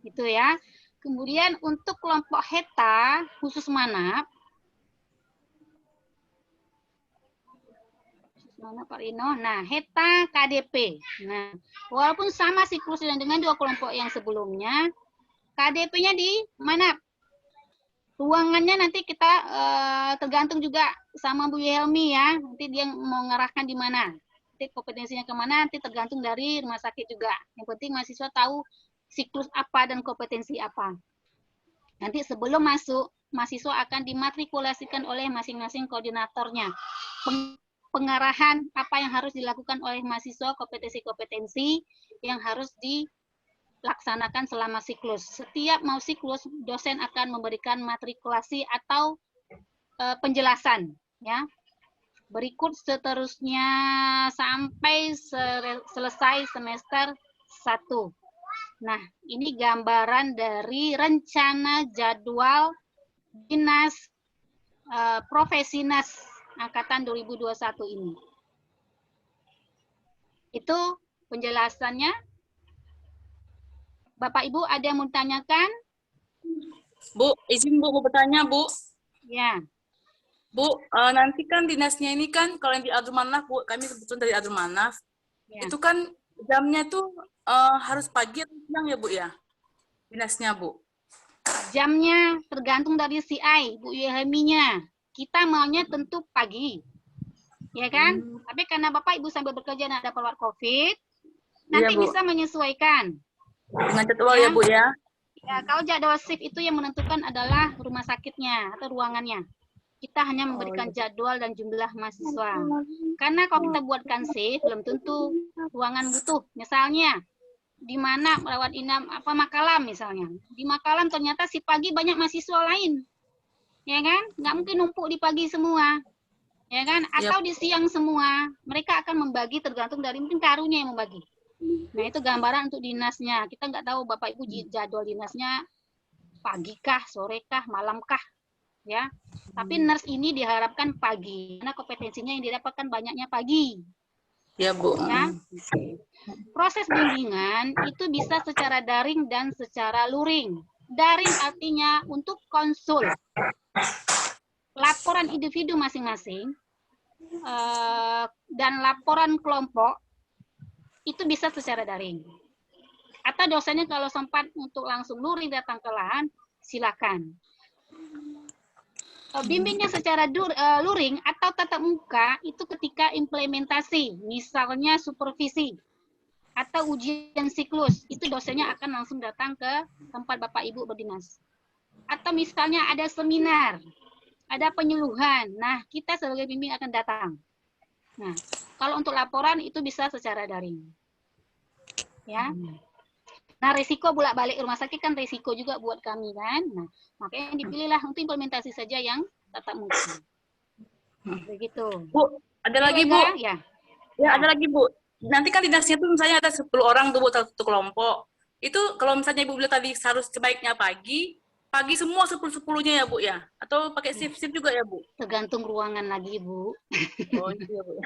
Gitu ya. Kemudian untuk kelompok Heta, khusus Manap. Mana Pak Rino? Nah, Heta KDP. Nah, walaupun sama siklusnya dengan 2 kelompok yang sebelumnya, KDP-nya di mana? Ruangannya nanti kita tergantung juga sama Bu Helmi ya. Nanti dia mau ngarahkan di mana. Nanti kompetensinya kemana, nanti tergantung dari rumah sakit juga. Yang penting mahasiswa tahu siklus apa dan kompetensi apa. Nanti sebelum masuk, mahasiswa akan dimatrikulasikan oleh masing-masing koordinatornya. Pengarahan apa yang harus dilakukan oleh mahasiswa, kompetensi-kompetensi yang harus dilaksanakan selama siklus. Setiap mau siklus, dosen akan memberikan matrikulasi atau penjelasan. Ya. Berikut seterusnya sampai selesai semester 1. Nah, ini gambaran dari rencana jadwal Dinas Profesi Nas Angkatan 2021 ini. Itu penjelasannya. Bapak Ibu ada yang mau tanyakan? Bu, izin Bu mau bertanya Bu. Ya. Bu, nanti kan dinasnya ini kan kalau yang di Abdul Manaf, Bu, kami kebetulan dari Abdul Manaf, Ya. itu kan jamnya tuh harus pagi atau siang ya Bu ya? Dinasnya Bu. Jamnya tergantung dari CI, Bu Yahaminya. Kita maunya tentu pagi. Ya kan? Tapi karena Bapak Ibu sambil bekerja dan ada peluang COVID, nanti Bu. bisa menyesuaikan. Dengan jadwal ya, Bu ya. Ya, kalau jadwal shift itu yang menentukan adalah rumah sakitnya atau ruangannya. Kita hanya memberikan jadwal dan jumlah mahasiswa. Karena kalau kita buatkan shift, belum tentu ruangan butuh. Misalnya, di mana merawat inap apa Makalam misalnya. Di Makalam ternyata si pagi banyak mahasiswa lain. Ya kan? Nggak mungkin numpuk di pagi semua. Ya kan? Atau di siang semua. Mereka akan membagi tergantung dari mungkin karunya yang membagi. Nah, itu gambaran untuk dinasnya. Kita nggak tahu Bapak Ibu jadwal dinasnya pagi kah, sore kah, malam kah. Ya. Tapi nurse ini diharapkan pagi. Karena kompetensinya yang didapatkan banyaknya pagi. Ya, Bu. Ya. Proses bimbingan itu bisa secara daring dan secara luring. Daring artinya untuk konsul. Laporan individu masing-masing dan laporan kelompok itu bisa secara daring. Atau dosennya kalau sempat untuk langsung luring datang ke lahan, silakan. Bimbingnya secara luring atau tatap muka itu ketika implementasi, misalnya supervisi atau ujian siklus, itu dosennya akan langsung datang ke tempat Bapak Ibu berdinas. Atau misalnya ada seminar, ada penyuluhan, nah kita sebagai bimbing akan datang. Nah, kalau untuk laporan itu bisa secara daring. Ya. Nah, risiko bolak-balik rumah sakit kan risiko juga buat kami kan. Nah, makanya dipilihlah untuk implementasi saja yang tatap muka. Begitu. Bu, ada lagi, Bu. Ya. Ya, ada lagi, Bu. Nanti kan dinasnya tuh misalnya ada 10 orang tuh, Bu, satu kelompok. Itu kalau misalnya Ibu bilang tadi harus sebaiknya pagi semua 10-10-nya ya, Bu ya? Atau pakai shift-shift juga ya, Bu? Tergantung ruangan lagi, Bu. Oh, iya, Bu.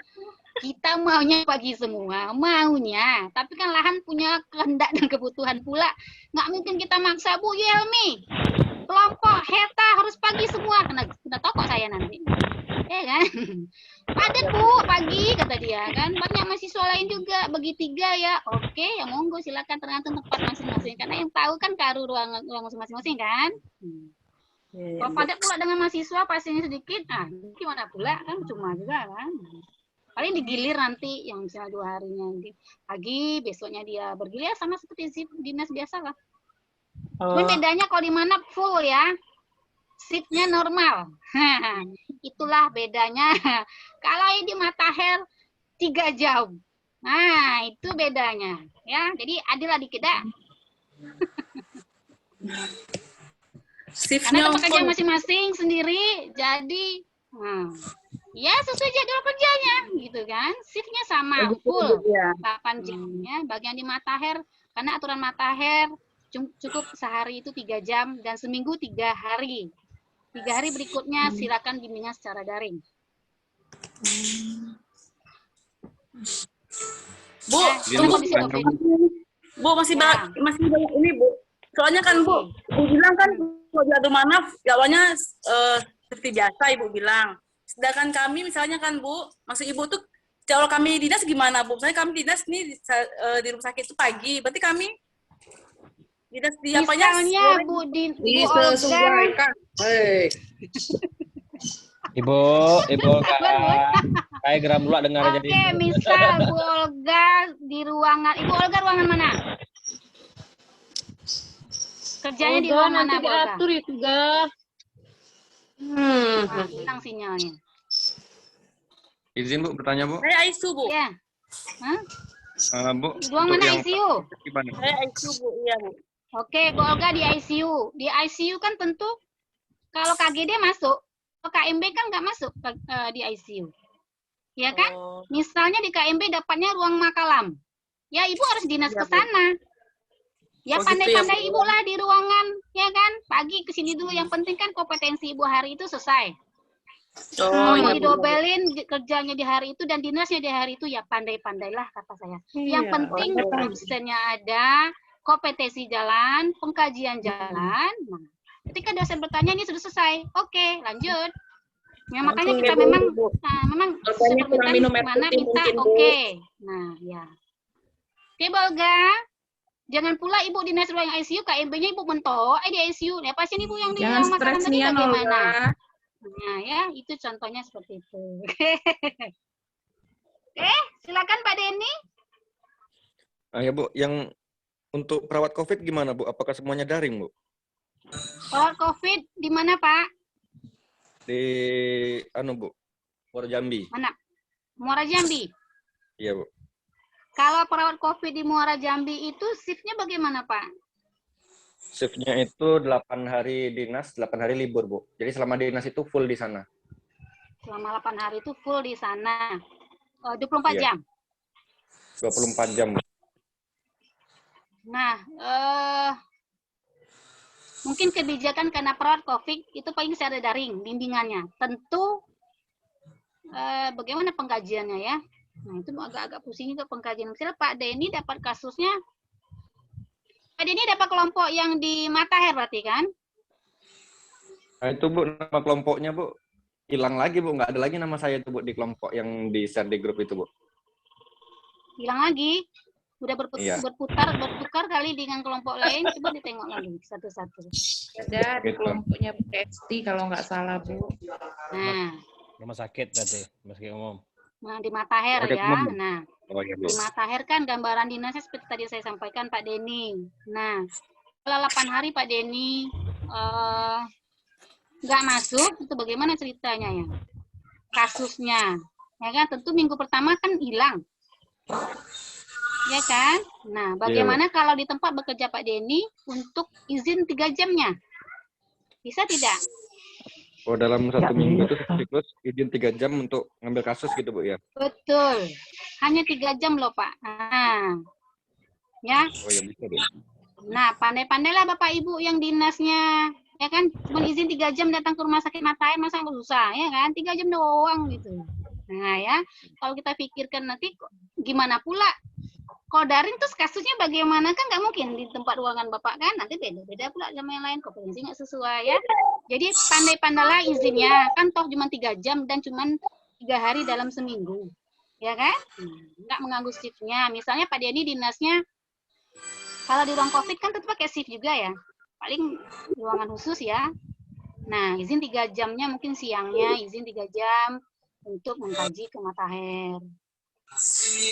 Kita maunya pagi semua, maunya. Tapi kan lahan punya kehendak dan kebutuhan pula. Nggak mungkin kita maksa, Bu Yelmi. Kelompok Heta harus pagi semua. Kena tokok saya nanti. Ya kan? Padat, Bu, pagi, kata dia. Kan banyak mahasiswa lain juga. Bagi 3 ya. Oke, ya monggo silakan tergantung tempat masing-masing. Karena yang tahu kan karu ruang masing-masing kan. Kalau padat pula dengan mahasiswa pastinya sedikit. Nah, gimana pula? Kan cuma juga kan. Paling digilir nanti yang misalnya 2 harinya pagi, besoknya dia bergilir sama seperti dinas biasa lah. Cuma bedanya kalau di mana full ya, shiftnya normal. Itulah bedanya. Kalau di Matahel 3 jam. Nah, itu bedanya. Ya, jadi adil lah dikit dah. Karena itu pekerjaan masing-masing sendiri, jadi ya sesuai jadwal kerjanya gitu kan. Shiftnya sama full 8 jamnya. Bagian di Mataher karena aturan Mataher cukup sehari itu 3 jam dan seminggu 3 hari. 3 hari berikutnya silakan bimbingan secara daring. Bu, Bu masih banyak ini, Bu. Soalnya kan Bu bilang kan kalau di Adumanaf awalnya seperti biasa Ibu bilang. Sedangkan kami misalnya kan Bu, maksud Ibu tuh kalau kami dinas gimana Bu? Misalnya kami dinas nih di rumah sakit itu pagi, berarti kami dinas di apanya? Misalnya Bu Olga. Ibu kayak geram dulu dengar jadi. Oke, misal Bu Olga di ruangan, Ibu Olga ruangan mana? Kerjanya di ruangan mana, Bu Olga? Diatur itu, Ga. Hilang sinyalnya. Izin Bu bertanya Bu. Saya ICU Bu. Ya. Bu. Ruang mana ICU? Saya ICU Bu, iya Bu. Oke, Bu Olga di ICU. Di ICU kan tentu kalau KGD masuk, kalau KMB kan nggak masuk di ICU. Ya kan? Misalnya di KMB dapatnya ruang Makalam. Ya, Ibu harus dinas ke sana. Ya pandai-pandai Ibu lah di ruangan, ya kan? Pagi ke sini dulu. Yang penting kan kompetensi Ibu hari itu selesai. Mau didobelin kerjanya di hari itu dan dinasnya di hari itu, ya pandai-pandailah kata saya. Yang penting dosennya ada, kompetensi jalan, pengkajian jalan. Nah, ketika dosen bertanya ini sudah selesai, oke, lanjut. Ya, makanya kita memang mana minta oke. Nah, ya. Oke, Bu Olga. Jangan pula ibu dinas ruang ICU, KMB-nya ibu mentok, di ICU. Ya pasien ibu yang di Jangan ruang masakan stres tadi nih ya, bagaimana? Olga. Nah ya, itu contohnya seperti itu. Silakan Pak Denny. Ya Bu, yang untuk perawat COVID gimana Bu? Apakah semuanya daring Bu? Perawat COVID di mana Pak? Di Bu, Muara Jambi. Mana? Muara Jambi. Iya Bu. Kalau perawat COVID di Muara Jambi itu shiftnya bagaimana Pak? Shiftnya itu 8 hari dinas, 8 hari libur Bu. Jadi selama dinas itu full di sana. Selama 8 hari itu full di sana. 24 Iya. jam. 24 jam Bu. Nah, mungkin kebijakan karena perawat COVID itu paling secara daring bimbingannya. Tentu bagaimana pengkajiannya ya? Nah, itu agak-agak pusing juga pengkajian. Misalnya Pak Denny dapat kasusnya, Pak Denny dapat kelompok yang di Matahir berarti kan? Nah itu Bu, nama kelompoknya Bu hilang lagi Bu, nggak ada lagi nama saya itu Bu di kelompok yang di share di grup itu Bu. Hilang lagi? Udah Iya. bertukar kali dengan kelompok lain, coba ditengok lagi satu-satu. Ada di Gitu. kelompoknya Bu Esti kalau nggak salah, Bu. Nah, Rumah sakit berarti, rumah sakit umum. nah di Matahir Oke, ya. teman. Nah, Oh iya Bu. di Matahir kan gambaran dinasnya seperti tadi saya sampaikan Pak Denny. Nah, setelah 8 hari Pak Denny nggak masuk, itu bagaimana ceritanya ya? Kasusnya. Ya kan, tentu minggu pertama kan hilang. Ya kan? Nah, bagaimana kalau di tempat bekerja Pak Denny untuk izin 3 jamnya? Bisa tidak? Oh dalam 1 minggu itu siklus izin 3 jam untuk ngambil kasus gitu Bu ya? Betul. Hanya 3 jam loh Pak. Nah, ya. Oh ya bisa Bu. Nah, pandai-pandailah Bapak Ibu yang dinasnya, ya kan, cuma izin 3 jam datang ke rumah sakit Matahir, masa nggak susah, ya kan, 3 jam doang gitu. Nah ya, kalau kita pikirkan nanti gimana pula, kalau daring terus kasusnya bagaimana, kan nggak mungkin di tempat ruangan Bapak kan, nanti beda-beda pula sama yang lain, kompetensi nggak sesuai ya. Jadi pandai-pandailah izinnya, kan toh cuma 3 jam dan cuma 3 hari dalam seminggu, ya kan, nggak mengganggu shiftnya. Misalnya Pak Denny dinasnya, kalau di ruang COVID kan tetap pakai shift juga ya. Paling ruangan khusus ya. Nah, izin 3 jamnya mungkin siangnya izin 3 jam untuk mengkaji ke Matahir.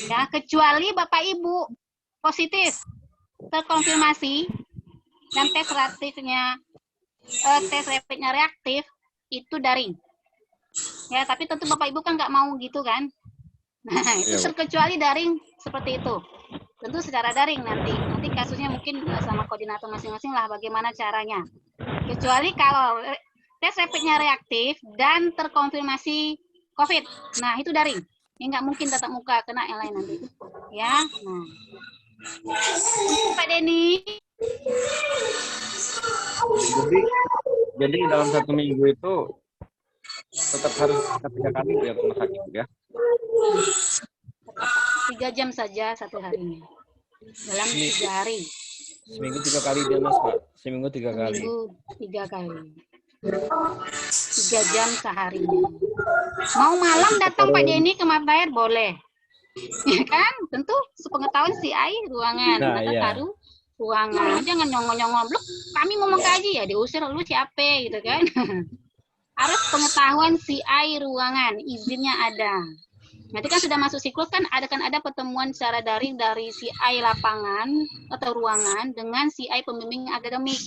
Ya, kecuali Bapak Ibu positif terkonfirmasi dan tes rapidnya reaktif itu daring. Ya, tapi tentu Bapak Ibu kan nggak mau gitu kan. Nah, itu terkecuali daring seperti itu. Tentu secara daring nanti kasusnya mungkin sama koordinator masing-masing lah bagaimana caranya. Kecuali kalau tes rapidnya reaktif dan terkonfirmasi COVID, nah itu daring. Ya nggak mungkin tatap muka, kena yang lain nanti. Ya, nah. Pak Denny. Jadi dalam 1 minggu itu tetap harus 3 kali ya rumah sakit ya? 3 jam saja 1 harinya. Dalam 3 hari. Seminggu 3 kali dia Mas Pak. Seminggu 3 kali. Seminggu 3 kali. 3 jam seharinya. Mau malam datang Pak Denny ke Matahir boleh. Ya kan? Tentu sepengetahuan CI ruangan. Nah, Atau iya. taruh ruangan. Jangan nyongong-nyongong. Loh, kami mau mengkaji ya diusir lu siapa gitu kan. Harus pengetahuan CI ruangan, izinnya ada. Nanti kan sudah masuk siklus kan ada pertemuan secara daring dari CI lapangan atau ruangan dengan CI pembimbing akademik.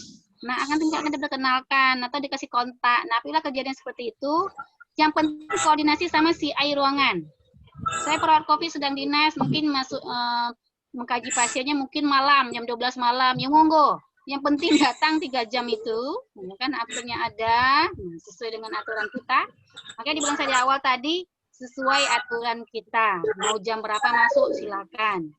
Nah, akan tinggal diperkenalkan atau dikasih kontak. Nah, apabila kejadian seperti itu, yang penting koordinasi sama CI ruangan. Saya perawat COVID sedang dinas, mungkin masuk mengkaji pasiennya mungkin malam, jam 12 malam, ya monggo. Yang penting datang 3 jam itu, ya kan aturnya ada, sesuai dengan aturan kita. Makanya dibilang saya di awal tadi, sesuai aturan kita. Mau jam berapa masuk, silakan.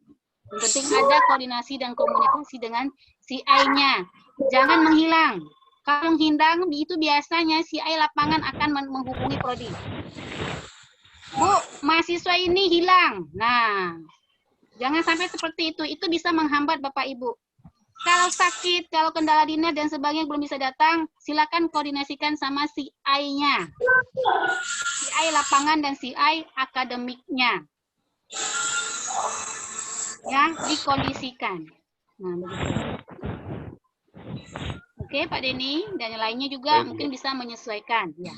Yang penting ada koordinasi dan komunikasi dengan CI-nya. Jangan menghilang. Kalau menghindar, itu biasanya CI lapangan akan menghubungi prodi. Bu, mahasiswa ini hilang. Nah, jangan sampai seperti itu. Itu bisa menghambat Bapak Ibu. Kalau sakit, kalau kendala dinas dan sebagainya belum bisa datang, silakan koordinasikan sama CI-nya. CI lapangan dan CI akademiknya. Ya, dikondisikan. Nah, begitu. Oke, Pak Denny, dan yang lainnya juga Baik, mungkin bisa menyesuaikan. Ya.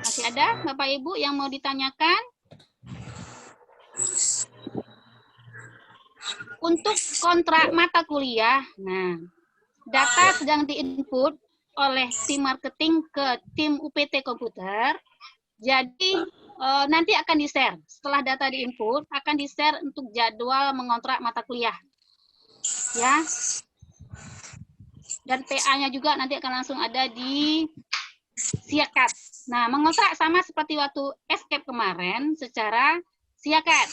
Masih ada Bapak Ibu yang mau ditanyakan? Untuk kontrak mata kuliah, nah, data sedang diinput oleh tim marketing ke tim UPT komputer. Jadi nanti akan di-share. Setelah data diinput, akan di-share untuk jadwal mengontrak mata kuliah. Ya. Dan PA-nya juga nanti akan langsung ada di Siakat. Nah, mengontrak sama seperti waktu escape kemarin secara Siakat.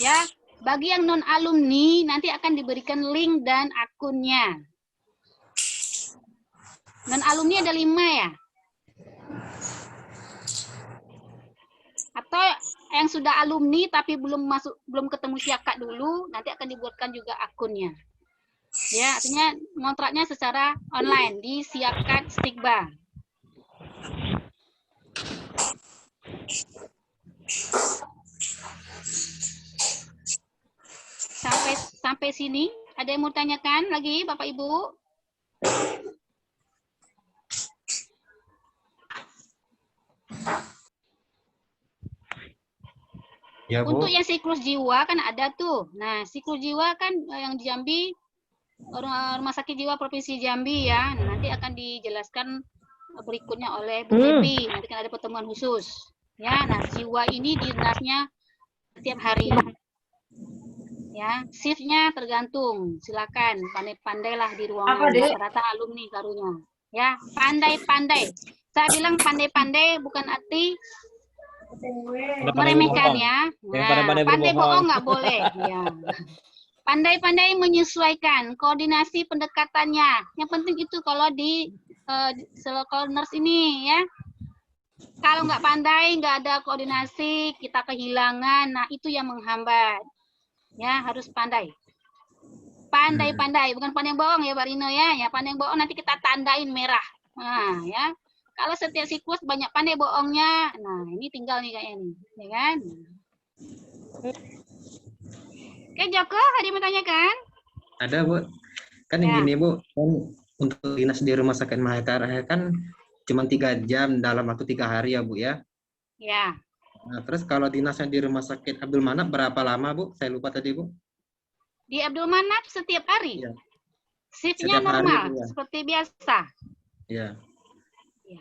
Ya, bagi yang non alumni nanti akan diberikan link dan akunnya. Non alumni ada 5 ya? Atau yang sudah alumni tapi belum ketemu Siakat dulu, nanti akan dibuatkan juga akunnya. Ya, artinya ngontraknya secara online di Siakat Stigba. Sampai sini, ada yang mau tanyakan lagi, Bapak Ibu? Ya, Bu. Untuk yang siklus jiwa kan ada tuh. Nah, siklus jiwa kan yang di Jambi, Rumah Sakit Jiwa Provinsi Jambi ya. Nah, nanti akan dijelaskan berikutnya oleh Bu Febi. Nanti kan ada pertemuan khusus. Ya, nah jiwa ini dinasnya setiap hari. Ya, shiftnya tergantung. Silakan pandai-pandailah di ruangan. Rata-rata alumni karunya. Ya, pandai-pandai. Saya bilang pandai-pandai bukan arti meremehkan ya. Nah, pandai bohong nggak boleh. Ya. Pandai-pandai menyesuaikan koordinasi pendekatannya. Yang penting itu kalau di kalau nurse ini ya. Kalau nggak pandai, nggak ada koordinasi, kita kehilangan. Nah, itu yang menghambat. Ya, harus pandai. Pandai-pandai, bukan pandai bohong ya, Pak Rino ya. Ya, pandai bohong nanti kita tandain merah. Nah, ya. Kalau setiap siklus banyak pandai bohongnya, nah ini tinggal nih kayaknya nih, ya kan? Oke, Joko, ada yang mau tanyakan? Ada, Bu. Kan yang gini, Bu. Kan untuk dinas di Rumah Sakit Mahakara kan cuma 3 jam dalam waktu 3 hari ya, Bu ya. Ya. Nah, terus kalau dinasnya di Rumah Sakit Abdul Manap berapa lama, Bu? Saya lupa tadi, Bu. Di Abdul Manap setiap hari. Ya. Shiftnya normal, ya. seperti biasa. Ya. Ya.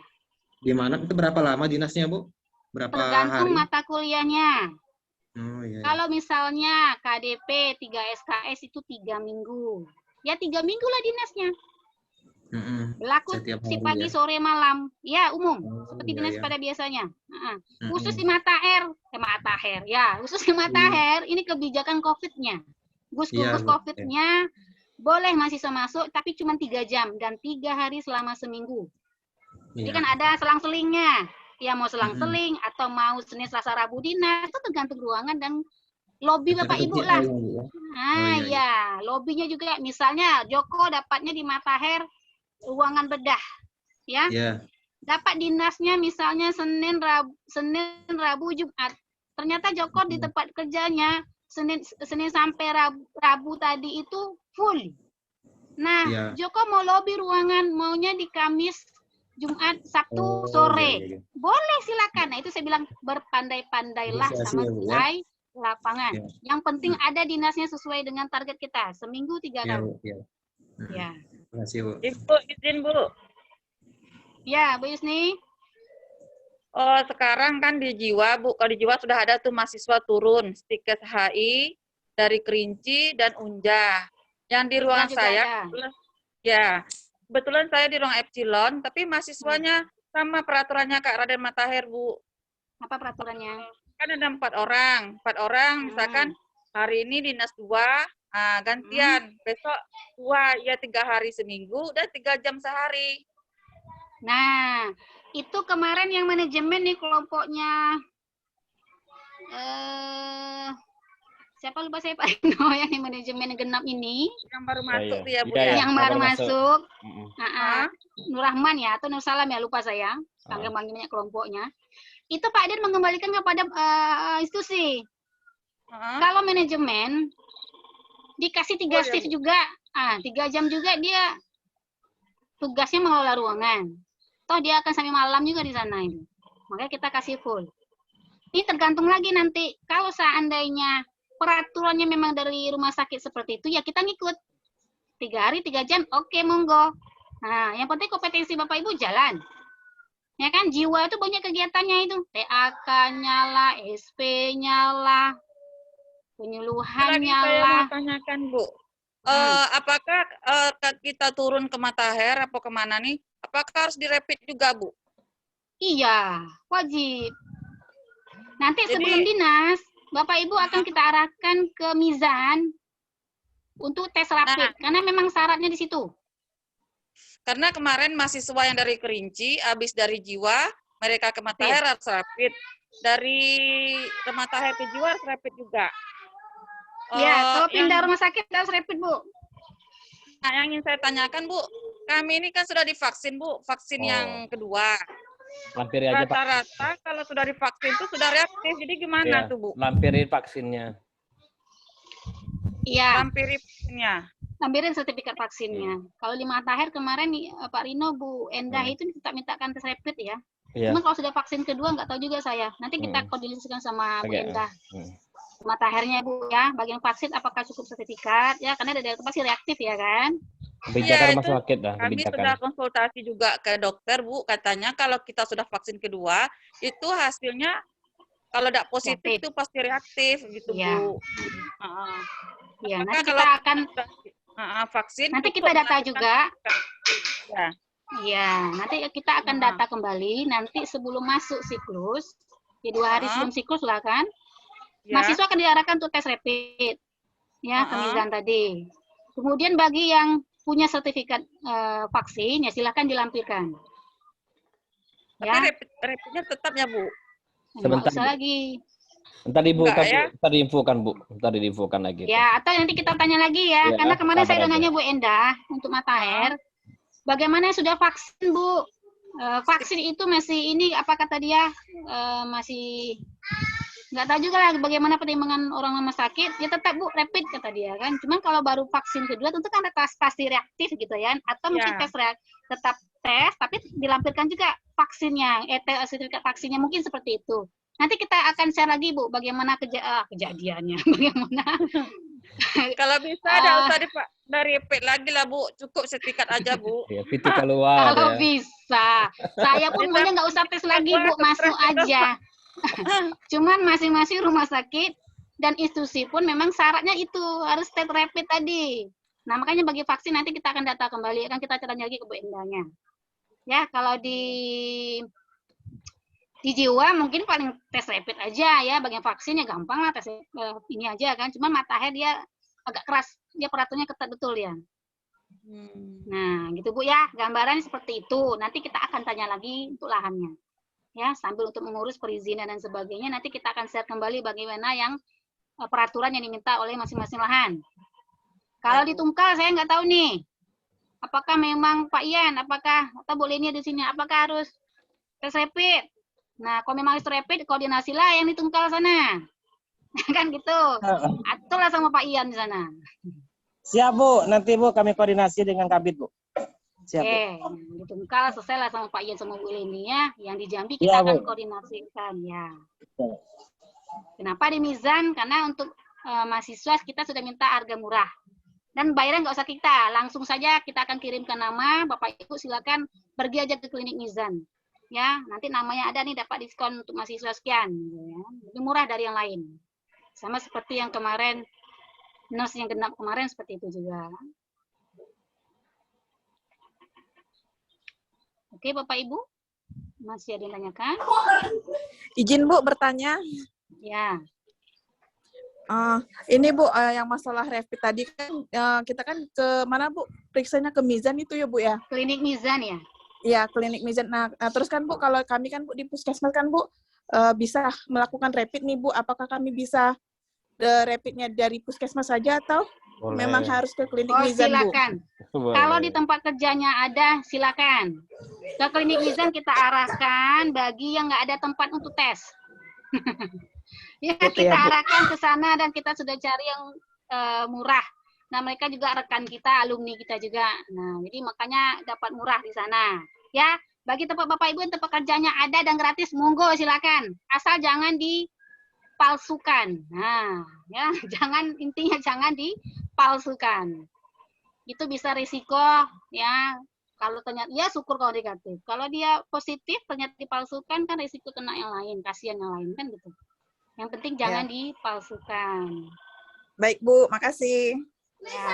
Di Manap itu berapa lama dinasnya, Bu? Berapa Tergantung hari? mata kuliahnya. Oh, iya. Kalau misalnya KDP 3 SKS itu 3 minggu. Ya 3 minggu lah dinasnya. Berlaku si pagi, sore, malam. Ya, umum. Seperti dinas pada biasanya. Khusus di mata air. Ya, khusus di mata air, ini kebijakan COVID-nya. Gugus COVID-nya, boleh mahasiswa masuk, tapi cuma 3 jam. Dan 3 hari selama seminggu. Jadi kan ada selang-selingnya. Ya mau selang-seling, atau mau Senin, Selasa, Rabu dinas, itu tergantung ruangan dan lobi Bapak Ibu lah. Nah, ya, lobinya juga. Misalnya, Joko dapatnya di Matahir, ruangan bedah, ya. Dapat dinasnya misalnya Senin, Rabu, Jumat. Ternyata Joko di tempat kerjanya Senin sampai Rabu tadi itu full. Nah, Joko mau lobi ruangan, maunya di Kamis, Jumat, Sabtu, sore. Boleh silakan. Nah, itu saya bilang berpandai-pandailah sama si lapangan. Yang penting ada dinasnya sesuai dengan target kita. Seminggu 3 kali. Ya. Terima kasih, Bu. Ibu, izin, Bu. Ya, Bu Yusni. Oh, sekarang kan di Jiwa, Bu. Kalau di Jiwa sudah ada tuh mahasiswa turun. Stikes HI, dari Kerinci, dan Unja. Yang di ruang saya, ya, kebetulan saya di ruang Epsilon, tapi mahasiswanya sama peraturannya Kak Raden Matahir, Bu. Apa peraturannya? Kan ada 4 orang. 4 orang, misalkan hari ini dinas 2, gantian. Besok 2, ya 3 hari seminggu, dan 3 jam sehari. Nah, itu kemarin yang manajemen nih kelompoknya. Siapa lupa saya Pak Rino yang manajemen genap ini. Yang baru masuk tuh ya, Bu ya. Yang baru masuk. Nur Rahman ya, atau Nur Salam ya, lupa saya. Panggil-panggilnya kelompoknya. Itu Pak Den mengembalikan kepada institusi. Kalau manajemen dikasih 3 shift juga, 3 jam juga dia tugasnya mengelola ruangan. Toh dia akan sampai malam juga di sana itu. Makanya kita kasih full. Ini tergantung lagi nanti kalau seandainya peraturannya memang dari rumah sakit seperti itu, ya kita ngikut. 3 hari 3 jam, oke monggo. Nah, yang penting kompetensi Bapak Ibu jalan. Ya kan, jiwa itu banyak kegiatannya itu. TAK-nya lah, SP-nya lah, penyuluhannya Saya lah. mau tanyakan, Bu. Apakah kita turun ke Matahir atau kemana nih? Apakah harus direpit juga, Bu? Iya, wajib. Nanti Jadi- sebelum dinas, Bapak Ibu akan kita arahkan ke Mizan untuk tes rapid. Karena memang syaratnya di situ. Karena kemarin mahasiswa yang dari Kerinci, habis dari Jiwa, mereka ke Matahir harus rapid. Dari Matahir ke Jiwa harus rapid juga. Ya, kalau pindah yang- rumah sakit harus rapid, Bu. Nah, yang ingin saya tanyakan, Bu, kami ini kan sudah divaksin, Bu, vaksin yang kedua. Lampiri aja, Pak. Rata-rata kalau sudah divaksin itu sudah reaktif, jadi gimana Iya, tuh, Bu? lampirin vaksinnya. Iya, Lampiri vaksinnya. lampirin sertifikat vaksinnya. Kalau di Matahir kemarin nih, Pak Rino, Bu Endah itu kita mintakan tes rapid ya. Iya. Cuma kalau sudah vaksin kedua nggak tahu juga saya. Nanti kita koordinasikan sama Bu Oke. Endah. Matahirnya Bu ya, bagian vaksin apakah cukup sertifikat ya, karena dari pasti reaktif ya kan. Kebijakan rumah itu sakit dah, Kami kebijakan. sudah konsultasi juga ke dokter, Bu. Katanya kalau kita sudah vaksin kedua, itu hasilnya kalau tidak positif Reaktif. itu pasti reaktif gitu, Iya. Bu. Iya, Apakah nanti kalau kita akan vaksin nanti cukup kita data melakukan- juga. Ya. Iya, nanti kita akan data kembali nanti sebelum masuk siklus. Ya 2 hari sebelum siklus lah kan. Ya. Mahasiswa akan diarahkan untuk tes rapid. Ya, ke Mizan tadi. Kemudian bagi yang punya sertifikat vaksin, ya silakan dilampirkan. Tapi Ya, rapidnya tetap ya, Bu. nggak Sebentar, usah Bu. lagi. Ntar diinfokan, Enggak, ya? Bu. Ntar diinfokan, Bu. Ntar diinfokan lagi. Ya, atau nanti kita tanya lagi ya, Ya, karena kemarin saya sabar udah aja. nanya Bu Endah untuk Matahir, bagaimana sudah vaksin Bu? Vaksin itu masih ini apa kata dia masih nggak tahu juga lah bagaimana pertimbangan orang rumah sakit. Ya tetap Bu rapid kata dia kan. Cuman kalau baru vaksin kedua tentu kan pasti reaktif gitu ya, atau mungkin Ya. tetap tes tapi dilampirkan juga vaksinnya, sertifikat vaksinnya mungkin seperti itu. Nanti kita akan share lagi Bu bagaimana kejadiannya, bagaimana. Kalau bisa ada usah dari rapid lagi lah, Bu. Cukup sertifikat aja, Bu. Ya, pintu keluar Kalau ya. bisa, saya pun maunya nggak usah tes lagi Bu, masuk aja. Cuman masing-masing rumah sakit dan institusi pun memang syaratnya itu harus tes rapid tadi. Nah makanya bagi vaksin nanti kita akan data kembali, akan kita tanya lagi ke Bu Endahnya. Ya kalau di Jiwa mungkin paling tes rapid aja ya, bagian vaksinnya gampang lah tes ini aja kan. Cuma Matahir dia agak keras, dia peraturannya ketat betul ya. Nah, gitu Bu ya, gambarannya seperti itu. Nanti kita akan tanya lagi untuk lahannya. Ya, sambil untuk mengurus perizinan dan sebagainya, nanti kita akan share kembali bagaimana yang peraturan yang diminta oleh masing-masing lahan. Kalau di Tungkal saya nggak tahu nih. Apakah memang Pak Ian, apakah atau boleh ini di sini, apakah harus tes rapid? Nah, kalau memang harus rapid, koordinasilah yang di Tungkal sana. Kan gitu. Aturlah sama Pak Ian di sana. Siap Bu, nanti Bu kami koordinasi dengan Kabid Bu. Siap Bu. Di Tungkal selesai lah sama Pak Ian sama Bu Leni ya. Yang di Jambi Iya, kita akan Bu. koordinasikan ya. Kenapa di Mizan? Karena untuk mahasiswa kita sudah minta harga murah. Dan bayarnya nggak usah kita, langsung saja kita akan kirimkan nama, Bapak Ibu silakan pergi aja ke klinik Mizan. Ya, nanti namanya ada nih dapat diskon untuk mahasiswa sekian. Ya. Lebih murah dari yang lain. Sama seperti yang kemarin, nurse yang genap kemarin seperti itu juga. Oke Bapak Ibu, masih ada yang tanyakan? Izin Bu bertanya. Ya. Ini Bu, yang masalah rapid tadi kan kita kan ke mana Bu? Periksanya ke Mizan itu ya Bu ya? Klinik Mizan ya? Iya, klinik Mizan. Nah, terus kan Bu, kalau kami kan Bu di puskesmas kan Bu bisa melakukan rapid nih Bu. Apakah kami bisa rapidnya dari puskesmas saja atau Boleh. memang harus ke klinik Oh Mizan Bu? silakan. Kalau di tempat kerjanya ada, silakan. Ke klinik Mizan kita arahkan bagi yang nggak ada tempat untuk tes. Ya, Gitu kita ya, Bu. arahkan ke sana dan kita sudah cari yang murah. Nah, mereka juga rekan kita, alumni kita juga. Nah, jadi makanya dapat murah di sana. Ya, bagi tempat Bapak Ibu yang tempat kerjanya ada dan gratis, monggo silakan. Asal jangan dipalsukan. Nah, ya, intinya jangan dipalsukan. Itu bisa risiko ya. Kalau ternyata ya syukur kalau negatif. Kalau dia positif ternyata dipalsukan kan risiko kena yang lain, kasihan yang lain kan gitu. Yang penting jangan dipalsukan. Baik, Bu. Makasih. Ya.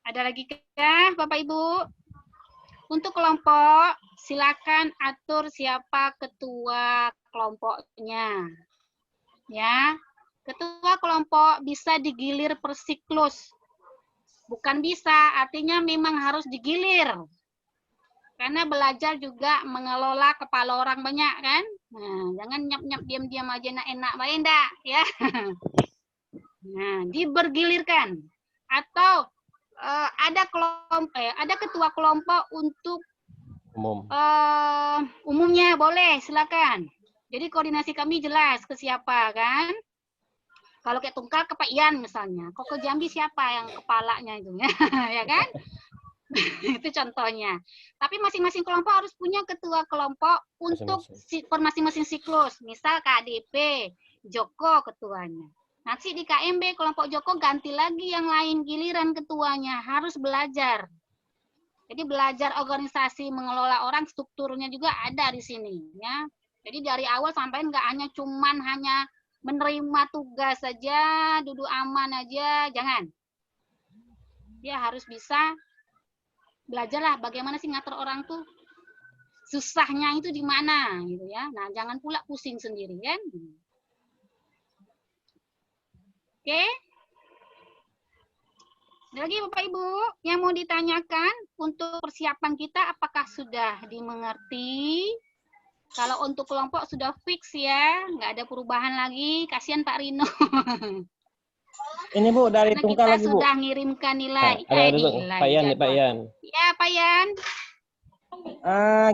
Ada lagi kah, Bapak Ibu? Untuk kelompok, silakan atur siapa ketua kelompoknya. Ya. Ketua kelompok bisa digilir per siklus. Bukan bisa, artinya memang harus digilir. Karena belajar juga mengelola kepala orang banyak kan. Nah, jangan nyap-nyap diam-diam aja enak baik enggak ya. Nah, dibergilirkan. Atau ada ketua kelompok untuk umumnya boleh, silakan. Jadi koordinasi kami jelas ke siapa kan. Kalau kayak Tungkal ke Pak Ian misalnya. Kok ke Jambi siapa yang kepalanya itu ya kan? Itu contohnya. Tapi masing-masing kelompok harus punya ketua kelompok untuk per masing-masing siklus. Misal KDP, Joko ketuanya. Nanti di KMB kelompok Joko ganti lagi yang lain giliran ketuanya. Harus belajar. Jadi belajar organisasi mengelola orang, strukturnya juga ada di sini ya. Jadi dari awal sampai nggak hanya menerima tugas saja, duduk aman aja, jangan. Ya harus bisa belajarlah bagaimana sih ngatur orang tuh susahnya itu di mana gitu ya. Nah, jangan pula pusing sendiri kan. Oke. Ada lagi Bapak Ibu yang mau ditanyakan untuk persiapan kita apakah sudah dimengerti? Kalau untuk kelompok sudah fix ya, nggak ada perubahan lagi. Kasihan Pak Rino. Ini Bu dari Karena Tungkal kita lagi Bu. sudah ngirimkan nilai. Ada Nilai Pak Yan, jadwal. Pak Yan. Ya, Pak Yan.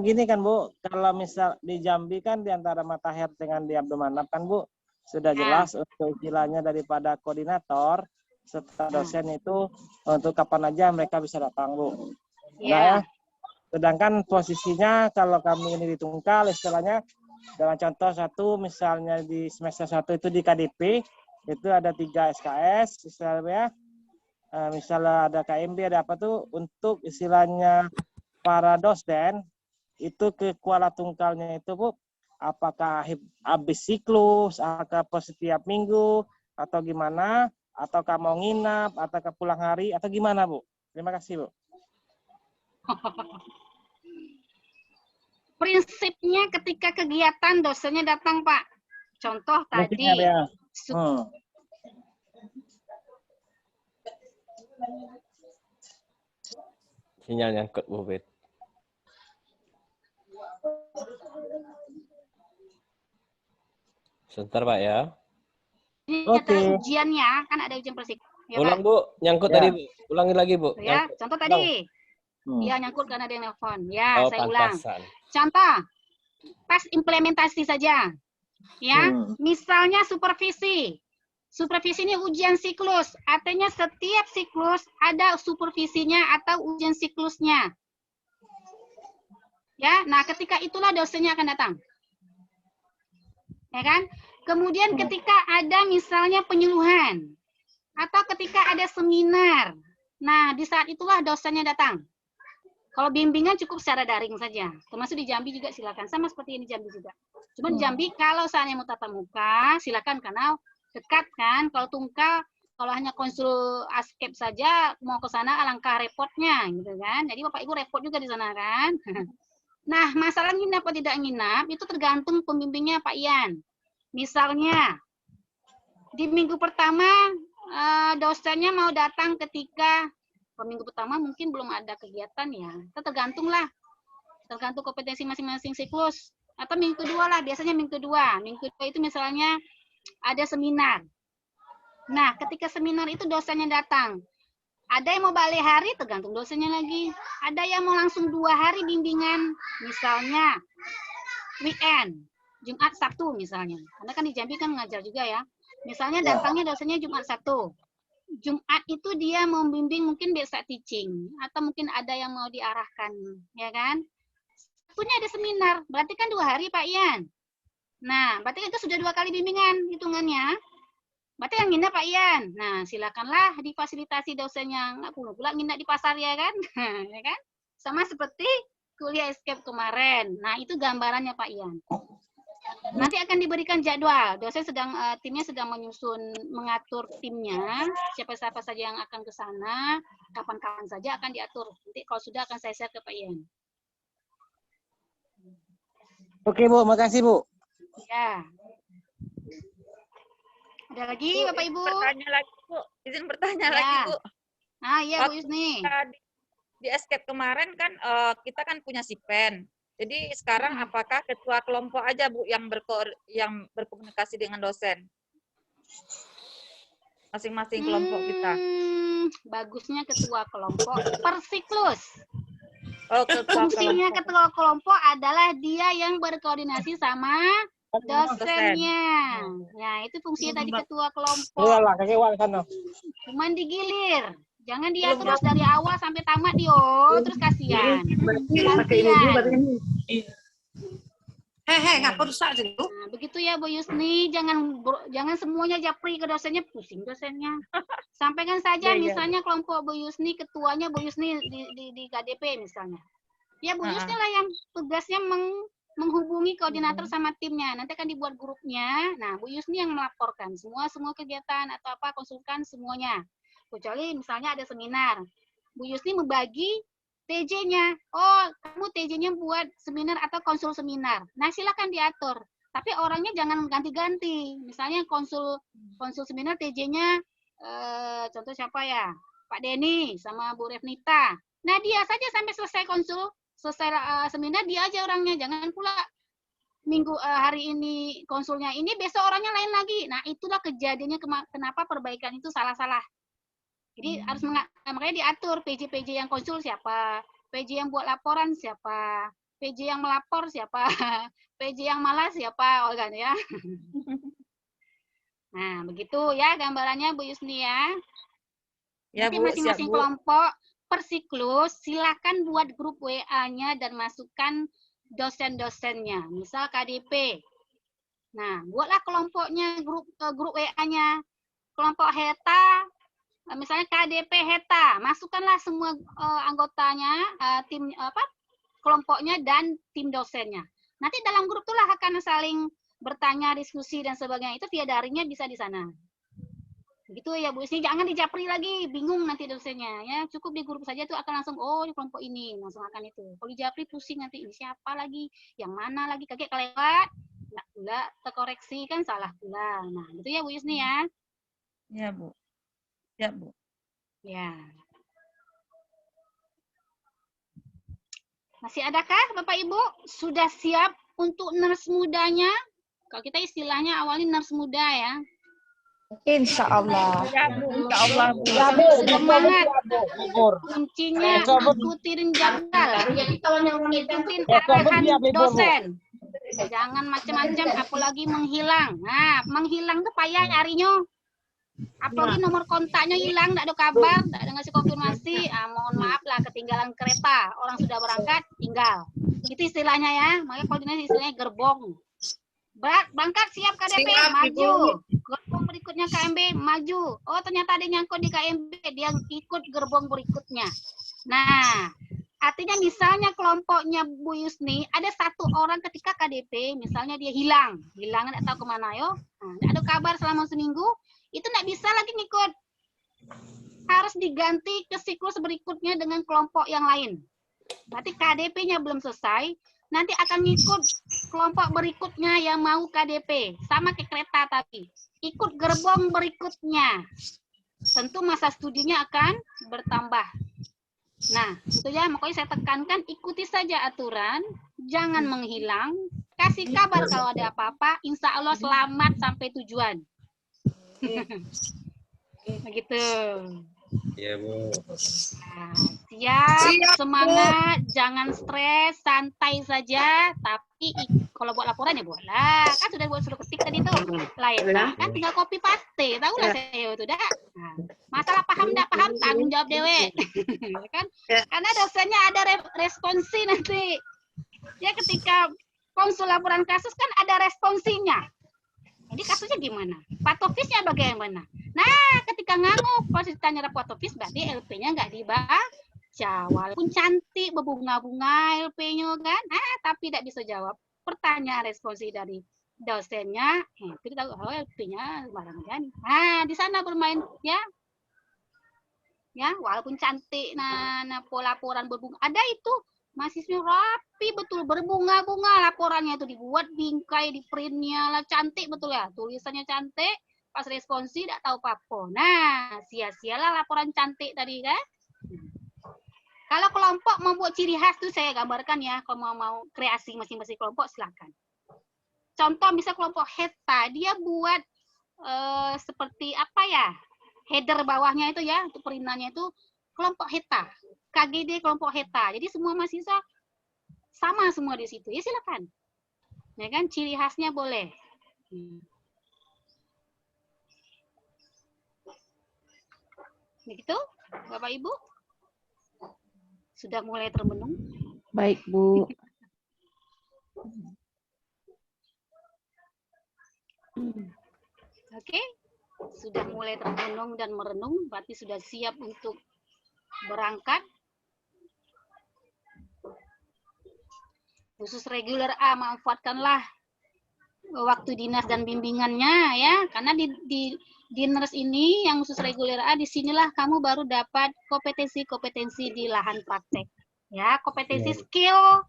Gini kan Bu, kalau misal di Jambi kan di antara Matahir dengan di Abdul Manap kan Bu, sudah jelas untuk istilahnya daripada koordinator serta dosen itu untuk kapan aja mereka bisa datang Bu. Nah ya, sedangkan posisinya kalau kami ini di Tungkal istilahnya dalam contoh satu misalnya di semester 1 itu di KDP itu ada 3 SKS istilahnya, misalnya ada KMB ada apa tuh untuk istilahnya para dosen itu ke Kuala Tungkalnya itu Bu, apakah habis siklus, apakah setiap minggu atau gimana, ataukah mau nginap, ataukah pulang hari atau gimana Bu? Terima kasih Bu. Prinsipnya ketika kegiatan dosennya datang Pak. Contoh tadi. Sinyal nyangkut Bu Bet. Sebentar Pak ya. Oke. Ujiannya kan ada ujian persik. Ya, Ulang Pak? Bu, nyangkut tadi Bu. Ulangi lagi Bu. Ya, Nyangkut. contoh tadi. Ya, nyangkut karena ada yang nelfon. Ya, saya ulang. Contoh, pas implementasi saja. Ya, misalnya supervisi. Supervisi ini ujian siklus. Artinya setiap siklus ada supervisinya atau ujian siklusnya. Ya, nah ketika itulah dosennya akan datang. Ya kan? Kemudian ketika ada misalnya penyuluhan atau ketika ada seminar. Nah, di saat itulah dosennya datang. Kalau bimbingan cukup secara daring saja. Termasuk di Jambi juga silakan. Sama seperti ini Jambi juga. Cuma di Jambi kalau seandainya mau tatap muka, silakan karena dekat kan. Kalau Tungkal, kalau hanya konsul askep saja, mau ke sana alangkah repotnya gitu kan. Jadi Bapak Ibu repot juga di sana kan. Nah, masalah nginap atau tidak nginap itu tergantung pembimbingnya Pak Ian. Misalnya, di minggu pertama dosennya mau datang ketika minggu pertama mungkin belum ada kegiatan ya. Itu tergantung lah. Tergantung kompetensi masing-masing siklus. Atau minggu kedua lah, biasanya minggu kedua. Minggu kedua itu misalnya ada seminar. Nah, ketika seminar itu dosennya datang. Ada yang mau balik hari, tergantung dosennya lagi. Ada yang mau langsung 2 hari bimbingan, misalnya weekend. Jumat Sabtu misalnya. Karena kan di Jambi kan ngajar juga ya. Misalnya Ya. datangnya dosennya Jumat Sabtu. Jumat itu dia membimbing mungkin biasa teaching atau mungkin ada yang mau diarahkan, ya kan? Sabtunya ada seminar, berarti kan 2 hari Pak Ian. Nah, berarti itu sudah 2 kali bimbingan hitungannya. Berarti yang nginep Pak Ian. Nah, silakanlah difasilitasi dosennya. Nggak perlu pula nginep di pasar ya kan? Ya kan? Sama seperti kuliah escape kemarin. Nah, itu gambarannya Pak Ian. Nanti akan diberikan jadwal. Dosen sedang timnya sedang menyusun, mengatur timnya, siapa-siapa saja yang akan ke sana, kapan-kapan saja akan diatur. Nanti kalau sudah akan saya share ke Pak Ian. Oke Bu, makasih Bu. Ya. Ada lagi Bu, Bapak izin Ibu? bertanya lagi, Bu. Izin bertanya Ya. lagi, Bu. Ah iya Bu Waktu Yusni. kita di escape kemarin kan kita kan punya SIPEN. Jadi sekarang apakah ketua kelompok aja Bu yang berkomunikasi dengan dosen? Masing-masing kelompok kita. Bagusnya ketua kelompok per siklus. Oh, ketua Fungsinya kelompok. ketua kelompok adalah dia yang berkoordinasi sama dosennya. Ya, itu fungsinya tadi ketua kelompok. Iyalah, kakek wal sana. Cuman digilir. Jangan dia terus dari awal sampai tamat dia, terus kasihan. Gantian. Ngapa rusak sih? Nah, begitu ya Bu Yusni, jangan semuanya japri ke dosennya, pusing dosennya. Sampaikan saja misalnya kelompok Bu Yusni, ketuanya Bu Yusni di KDP misalnya. Ya Bu Yusni lah yang tugasnya menghubungi koordinator sama timnya. Nanti akan dibuat grupnya. Nah, Bu Yusni yang melaporkan semua kegiatan atau apa, konsulkan semuanya. Kecuali misalnya ada seminar. Bu Yusni membagi TJ-nya. Oh, kamu TJ-nya buat seminar atau konsul seminar. Nah, silakan diatur. Tapi orangnya jangan ganti-ganti. Misalnya konsul seminar TJ-nya contoh siapa ya? Pak Denny sama Bu Revnita. Nah, dia saja sampai selesai seminar dia aja orangnya. Jangan pula hari ini konsulnya ini, besok orangnya lain lagi. Nah, itulah kejadiannya kenapa perbaikan itu salah-salah. Jadi harus makanya diatur PJ yang konsul siapa, PJ yang buat laporan siapa, PJ yang melapor siapa, PJ yang malas siapa, organ ya. Nah, begitu ya gambarannya Bu Yusni ya. Ya, Nanti Bu, masing-masing kelompok per siklus silakan buat grup WA-nya dan masukkan dosen-dosennya. Misal KDP. Nah, buatlah kelompoknya grup WA-nya. Kelompok HETA, misalnya KDP HETA, masukkanlah semua anggotanya, tim kelompoknya dan tim dosennya. Nanti dalam grup itulah akan saling bertanya, diskusi dan sebagainya. Itu via daringnya bisa di sana. Gitu ya Bu Yusni, jangan dijapri lagi, bingung nanti dosennya ya. Cukup di grup saja tuh akan langsung di kelompok ini, langsung akan itu. Kalau dijapri pusing nanti ini siapa lagi, yang mana lagi, kakek kelewat, nggak pula terkoreksi kan salah pula. Nah, gitu ya Bu Yusni ya. Ya, Bu. Ya, Bu. Ya. Masih adakah Bapak Ibu? Sudah siap untuk nurse mudanya? Kalau kita istilahnya awalnya nurse muda ya. Insya Allah. Ya, Bu. Insya Allah, Bu. Semangat. Kuncinya ikutin jadwal. Ikutin arahan dosen. Jangan macam-macam, apalagi menghilang. Nah, menghilang tuh payah nyarinya. Apalagi nomor kontaknya hilang, tidak ada kabar, tidak ada ngasih konfirmasi. Mohon maaf lah, ketinggalan kereta. Orang sudah berangkat, tinggal. Itu istilahnya ya. Makanya koordinasi istilahnya gerbong. Berangkat siap KDP, maju. Gerbong berikutnya KMB, maju. Oh, ternyata ada nyangkut di KMB, dia ikut gerbong berikutnya. Nah, artinya misalnya kelompoknya Bu Yusni, ada satu orang ketika KDP, misalnya dia hilang nggak tahu kemana yo. Nah, nggak ada kabar selama seminggu, itu nggak bisa lagi ngikut. Harus diganti ke siklus berikutnya dengan kelompok yang lain. Berarti KDP-nya belum selesai, nanti akan ngikut kelompok berikutnya yang mau KDP. Sama kayak kereta tapi. Ikut gerbong berikutnya. Tentu masa studinya akan bertambah. Nah, itu ya, makanya saya tekankan, ikuti saja aturan, jangan menghilang, kasih kabar kalau ada apa-apa, insya Allah selamat sampai tujuan. Begitu. Iya, Bu. Nah, siap, semangat, jangan stres, santai saja, tapi kalau buat laporan ya buatlah. Kan sudah suruh ketik tadi tuh. Lain kan tinggal copy paste. Tahu lah saya itu dah. Nah, masalah paham enggak paham tanggung jawab dewe. Kan? Karena dosennya ada responsi nanti. Ya ketika konsul laporan kasus kan ada responsinya. Jadi kasusnya gimana? Patofisnya bagaimana? Nah, ketika nganguk, pas ditanya report office berarti LP-nya nggak dibaca. Walaupun cantik, berbunga-bunga LP-nya kan, tapi tidak bisa jawab pertanyaan responsi dari dosennya. Itu tahu LP-nya barang kan. Nah, di sana bermain ya. Ya, walaupun cantik, nah laporan berbunga. Ada itu mahasiswa rapi betul, berbunga-bunga laporannya itu dibuat bingkai di printnya lah, cantik betul ya, tulisannya cantik, pas responsi tidak tahu apa-apa. Nah, sia-sialah laporan cantik tadi kan. Kalau kelompok membuat ciri khas tuh saya gambarkan ya, kalau mau kreasi masing-masing kelompok silakan. Contoh misal kelompok Heta, dia buat seperti apa ya, header bawahnya itu ya, untuk perintannya itu kelompok Heta. KGD kelompok Heta. Jadi semua mahasiswa sama semua di situ. Ya silakan. Ya kan ciri khasnya boleh. Begitu, Bapak Ibu? Sudah mulai termenung? Baik, Bu. Oke. Sudah mulai termenung dan merenung, berarti sudah siap untuk berangkat. Khusus reguler A, manfaatkanlah waktu dinas dan bimbingannya ya, karena di nurse ini yang khusus reguler A, disinilah kamu baru dapat kompetensi-kompetensi di lahan praktek ya, kompetensi skill,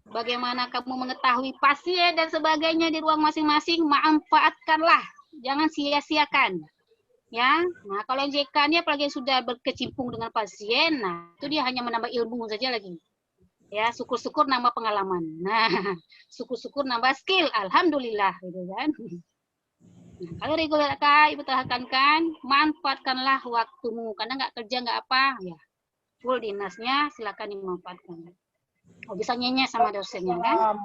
bagaimana kamu mengetahui pasien dan sebagainya di ruang masing-masing, manfaatkanlah, jangan sia-siakan ya. Nah kalau yang JK-nya apalagi yang sudah berkecimpung dengan pasien, nah itu dia hanya menambah ilmu saja lagi. Ya, syukur-syukur nambah pengalaman. Nah, syukur-syukur nambah skill. Alhamdulillah, gitu kan. Nah, kalau reguler Kak, Ibu tekankan, manfaatkanlah waktumu. Karena nggak kerja, nggak apa, ya. Full dinasnya, silakan dimanfaatkan. Oh, bisa nyenyes sama dosennya, kan?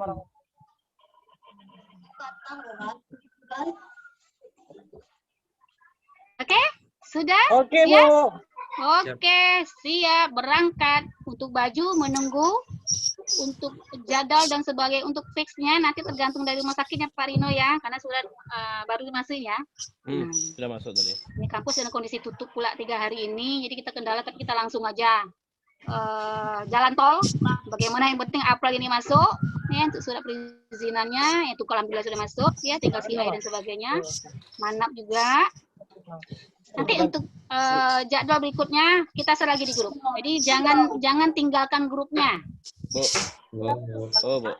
Oke, sudah? Oke, ya? Bu. Oke, siap berangkat. Untuk baju menunggu, untuk jadwal dan sebagainya, untuk fixnya nanti tergantung dari rumah sakitnya Pak Rino ya, karena sudah baru masuk ya. Sudah masuk tadi. Ini kampus dalam kondisi tutup pula 3 hari ini, jadi kita kendala tapi kita langsung aja jalan tol. Bagaimana yang penting April ini masuk ya, untuk surat perizinannya itu alhamdulillah sudah masuk ya, tinggal CI dan sebagainya. Manap juga. Nanti untuk jadwal berikutnya kita share lagi di grup. Jadi jangan tinggalkan grupnya. Bu. Oh, Bu.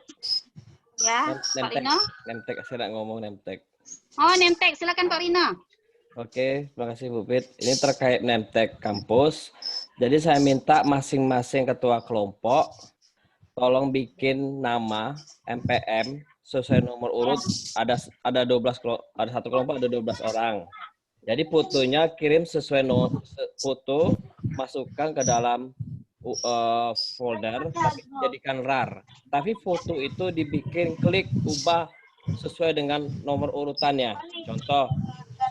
Ya, Pak Rino. Nemtek, saya nak ngomong nemtek. Oh, nemtek. Silakan Pak Rino. Oke, terima kasih Bu Pit. Ini terkait nemtek kampus. Jadi saya minta masing-masing ketua kelompok tolong bikin nama MPM sesuai nomor urut. Ada 12 ada satu kelompok ada 12 orang. Jadi fotonya kirim sesuai foto, masukkan ke dalam folder, tapi jadikan RAR. Tapi foto itu dibikin klik ubah sesuai dengan nomor urutannya. Contoh,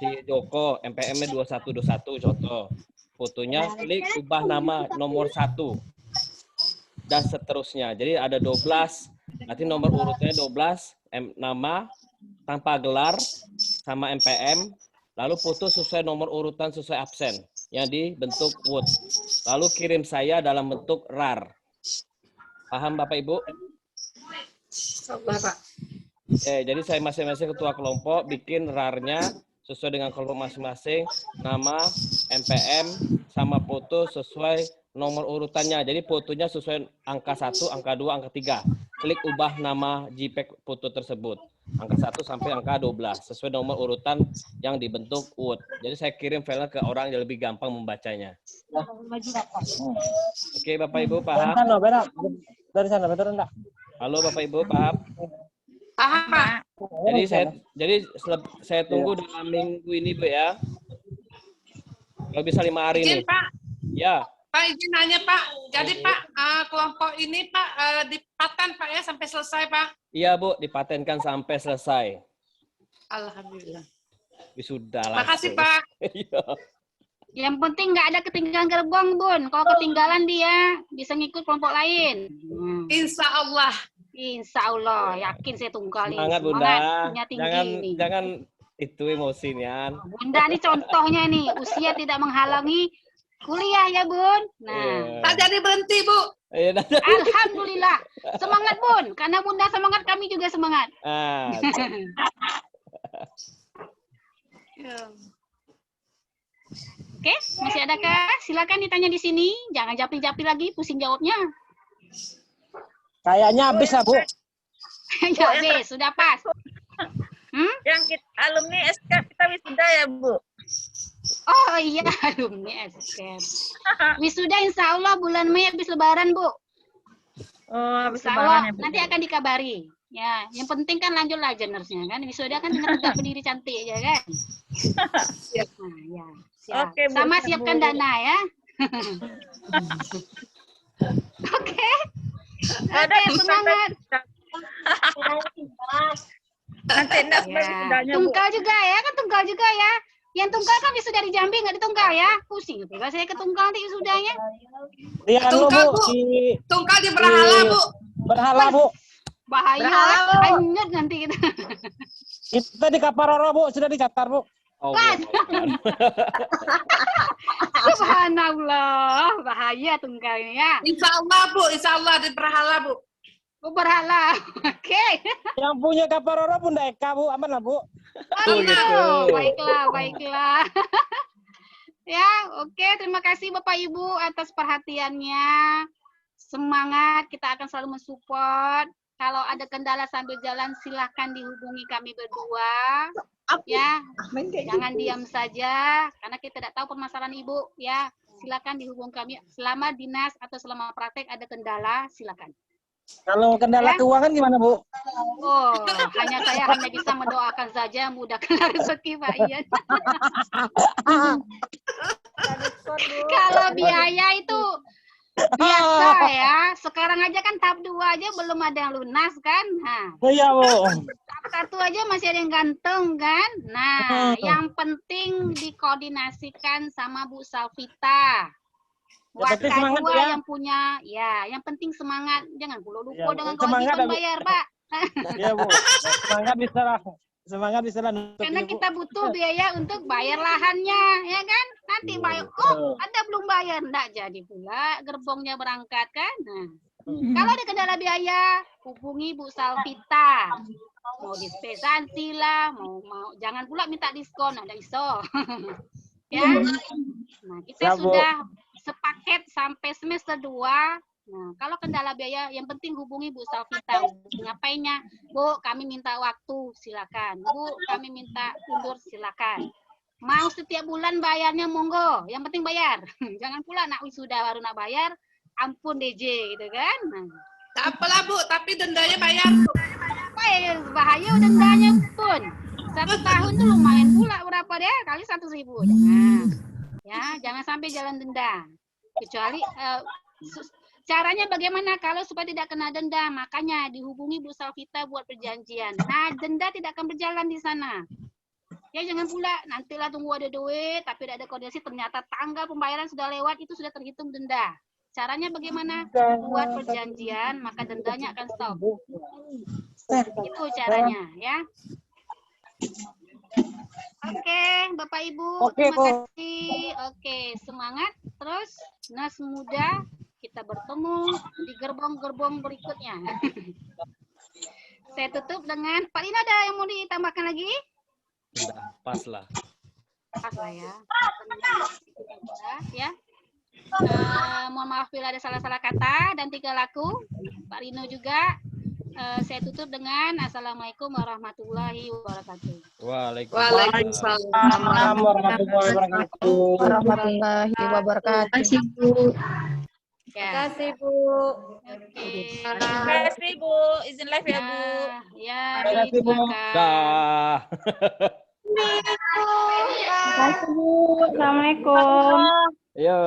si Joko MPM-nya 2121 contoh. Fotonya klik ubah nama nomor 1 dan seterusnya. Jadi ada 12, nanti nomor urutnya 12, nama tanpa gelar sama MPM. Lalu foto sesuai nomor urutan sesuai absen yang dibentuk Word. Lalu kirim saya dalam bentuk RAR. Paham Bapak Ibu? Bapak. Jadi saya masing-masing ketua kelompok bikin RAR-nya sesuai dengan kelompok masing-masing, nama, MPM, sama foto sesuai nomor urutannya. Jadi fotonya sesuai angka 1, angka 2, angka 3. Klik ubah nama JPEG foto tersebut. Angka 1 sampai angka 12 sesuai nomor urutan yang dibentuk Word. Jadi saya kirim filenya ke orang yang lebih gampang membacanya. Oke, Bapak Ibu paham? Dari sana, betul enggak? Halo Bapak Ibu paham? Paham, Pak. Jadi saya tunggu dalam minggu ini Bu ya. Kalau bisa 5 hari Izin, nih. Pak. Ya. Pak izin nanya Pak. Jadi Pak kelompok ini Pak dipatan Pak ya sampai selesai Pak. Iya Bu, dipatenkan sampai selesai. Alhamdulillah. Wisuda Makasih, langsung. Pak. Iya. Yang penting nggak ada ketinggalan gerbong, Bun. Kalau ketinggalan dia bisa ngikut kelompok lain. Insya Allah. Insya Allah, yakin saya tunggal ini. Semangat Bunda. Semangatnya tinggi Jangan ini. jangan itu emosinya. Bunda ini contohnya nih, usia tidak menghalangi kuliah ya Bun. Nah, Tak jadi berhenti, Bu. Iya. alhamdulillah. Semangat Bun, karena Bunda semangat kami juga semangat. Ah, Oke, masih adakah? Silakan ditanya di sini. Jangan japri-japri lagi, pusing jawabnya. Kayaknya habis lah, Bu. Ya habis, sudah pas. Yang kita, alumni SK kita wisuda ya, Bu? Oh iya, alumni SKM. Wisuda insya Allah bulan Mei habis lebaran, Bu. Oh, habis Insya lebaran Allah, ya, Bu. nanti akan dikabari. Ya, yang penting kan lanjut lah nurse-nya kan. Wisuda kan dengan tegak berdiri cantik aja kan. Nah, ya. Siap. Oke, Bu. Sama Siap, siapkan Bu. dana ya. Oke. Ada Oke, semangat. Nanti enggak Ya. wisudanya, Bu. Tunggal juga ya, kan tunggal juga ya. Yang tunggal kan wisuda di Jambi nggak ditunggal ya. Pusing itu. Saya ke tunggal nanti wisudanya. Lihat lu, Tunggal, Bu. Bu. Di Tunggal di berhala, Bu. berhala, Bu. Bahaya, Berhala. hanyut nanti kita. Kita di Kaparoro, Bu. Sudah dicatat, Bu. Allah. Subhanallah, bahaya tunggal ini ya. Insya Allah, Bu. Insya Allah di berhala, Bu. Berhala. Oke. Yang punya Kaparoro Bunda Eka, Bu. Aman lah, Bu. Oh, gitu. baiklah, baiklah. Ya, oke. Terima kasih Bapak Ibu atas perhatiannya. Semangat, kita akan selalu mensupport. Kalau ada kendala sambil jalan, silahkan dihubungi kami berdua. Ya, jangan diam saja, karena kita tidak tahu permasalahan Ibu. Ya, silakan dihubungi kami. Selama dinas atau selama praktek ada kendala, silakan. Kalau kendala Ya. keuangan gimana, Bu? Oh, saya hanya bisa mendoakan saja mudahkan rezeki Pak Ian. Kalau biaya itu biasa ya. Sekarang aja kan tahap 2 aja belum ada yang lunas kan. Nah, Iya, Bu. tahap 1 aja masih ada yang gantung kan. Nah, yang penting dikoordinasikan sama Bu Salvita. Yang penting semangat, Wakadua ya. yang punya, ya, yang penting semangat. Jangan lupa Ya, dengan semangat, kewajiban Bu. bayar, Pak. Iya, Bu. Semangat bisa lah. Semangat bisa lah. Karena kita butuh biaya untuk bayar lahannya, ya kan? Nanti bayar, oh ada belum bayar, enggak jadi pula gerbongnya berangkat kan? Nah, kalau ada kendala biaya, hubungi Bu Salvita. Mau dispensansi lah, mau jangan pula minta diskon, ada iso. Ya, nah kita Ya, Bu. sudah sepaket sampai semester 2. Nah, kalau kendala biaya, yang penting hubungi Bu Salvita. Ngapainnya? Bu, kami minta waktu, silakan. Bu, kami minta undur, silakan. Mau setiap bulan bayarnya, monggo. Yang penting bayar. Jangan pula nak wisuda baru nak bayar, ampun DJ, gitu kan. Nah, Tak apalah, Bu. Tapi dendanya bayar. bahaya dendanya pun. 1 tahun tuh lumayan pula berapa deh? Kali 100.000. Jangan. Ya, jangan sampai jalan denda. Kecuali caranya bagaimana kalau supaya tidak kena denda? Makanya dihubungi Bu Salvita buat perjanjian. Nah, denda tidak akan berjalan di sana. Ya jangan pula nantilah tunggu ada duit tapi tidak ada koordinasi, ternyata tanggal pembayaran sudah lewat, itu sudah terhitung denda. Caranya bagaimana? Buat perjanjian, maka dendanya akan stop. Itu caranya ya. Oke, Bapak Ibu, Oke, terima Bu. kasih. Oke, semangat terus Nas Muda. Kita bertemu di gerbong-gerbong berikutnya. Saya tutup dengan Pak Lina, ada yang mau ditambahkan lagi? Udah, pas lah. Pas lah ya. Ya. Mohon maaf bila ada salah-salah kata dan tingkah laku. Pak Lino juga. Saya tutup dengan Assalamualaikum warahmatullahi wabarakatuh. Waalaikumsalam warahmatullahi wabarakatuh. Warahmatullahi wabarakatuh. Ya. Terima kasih, Bu. Oke. Terima kasih, Bu. Izin live ya, Bu. Ya, Terima kasih, Bu. silakan. Dah. Terima kasih, Bu. Assalamualaikum. Yo.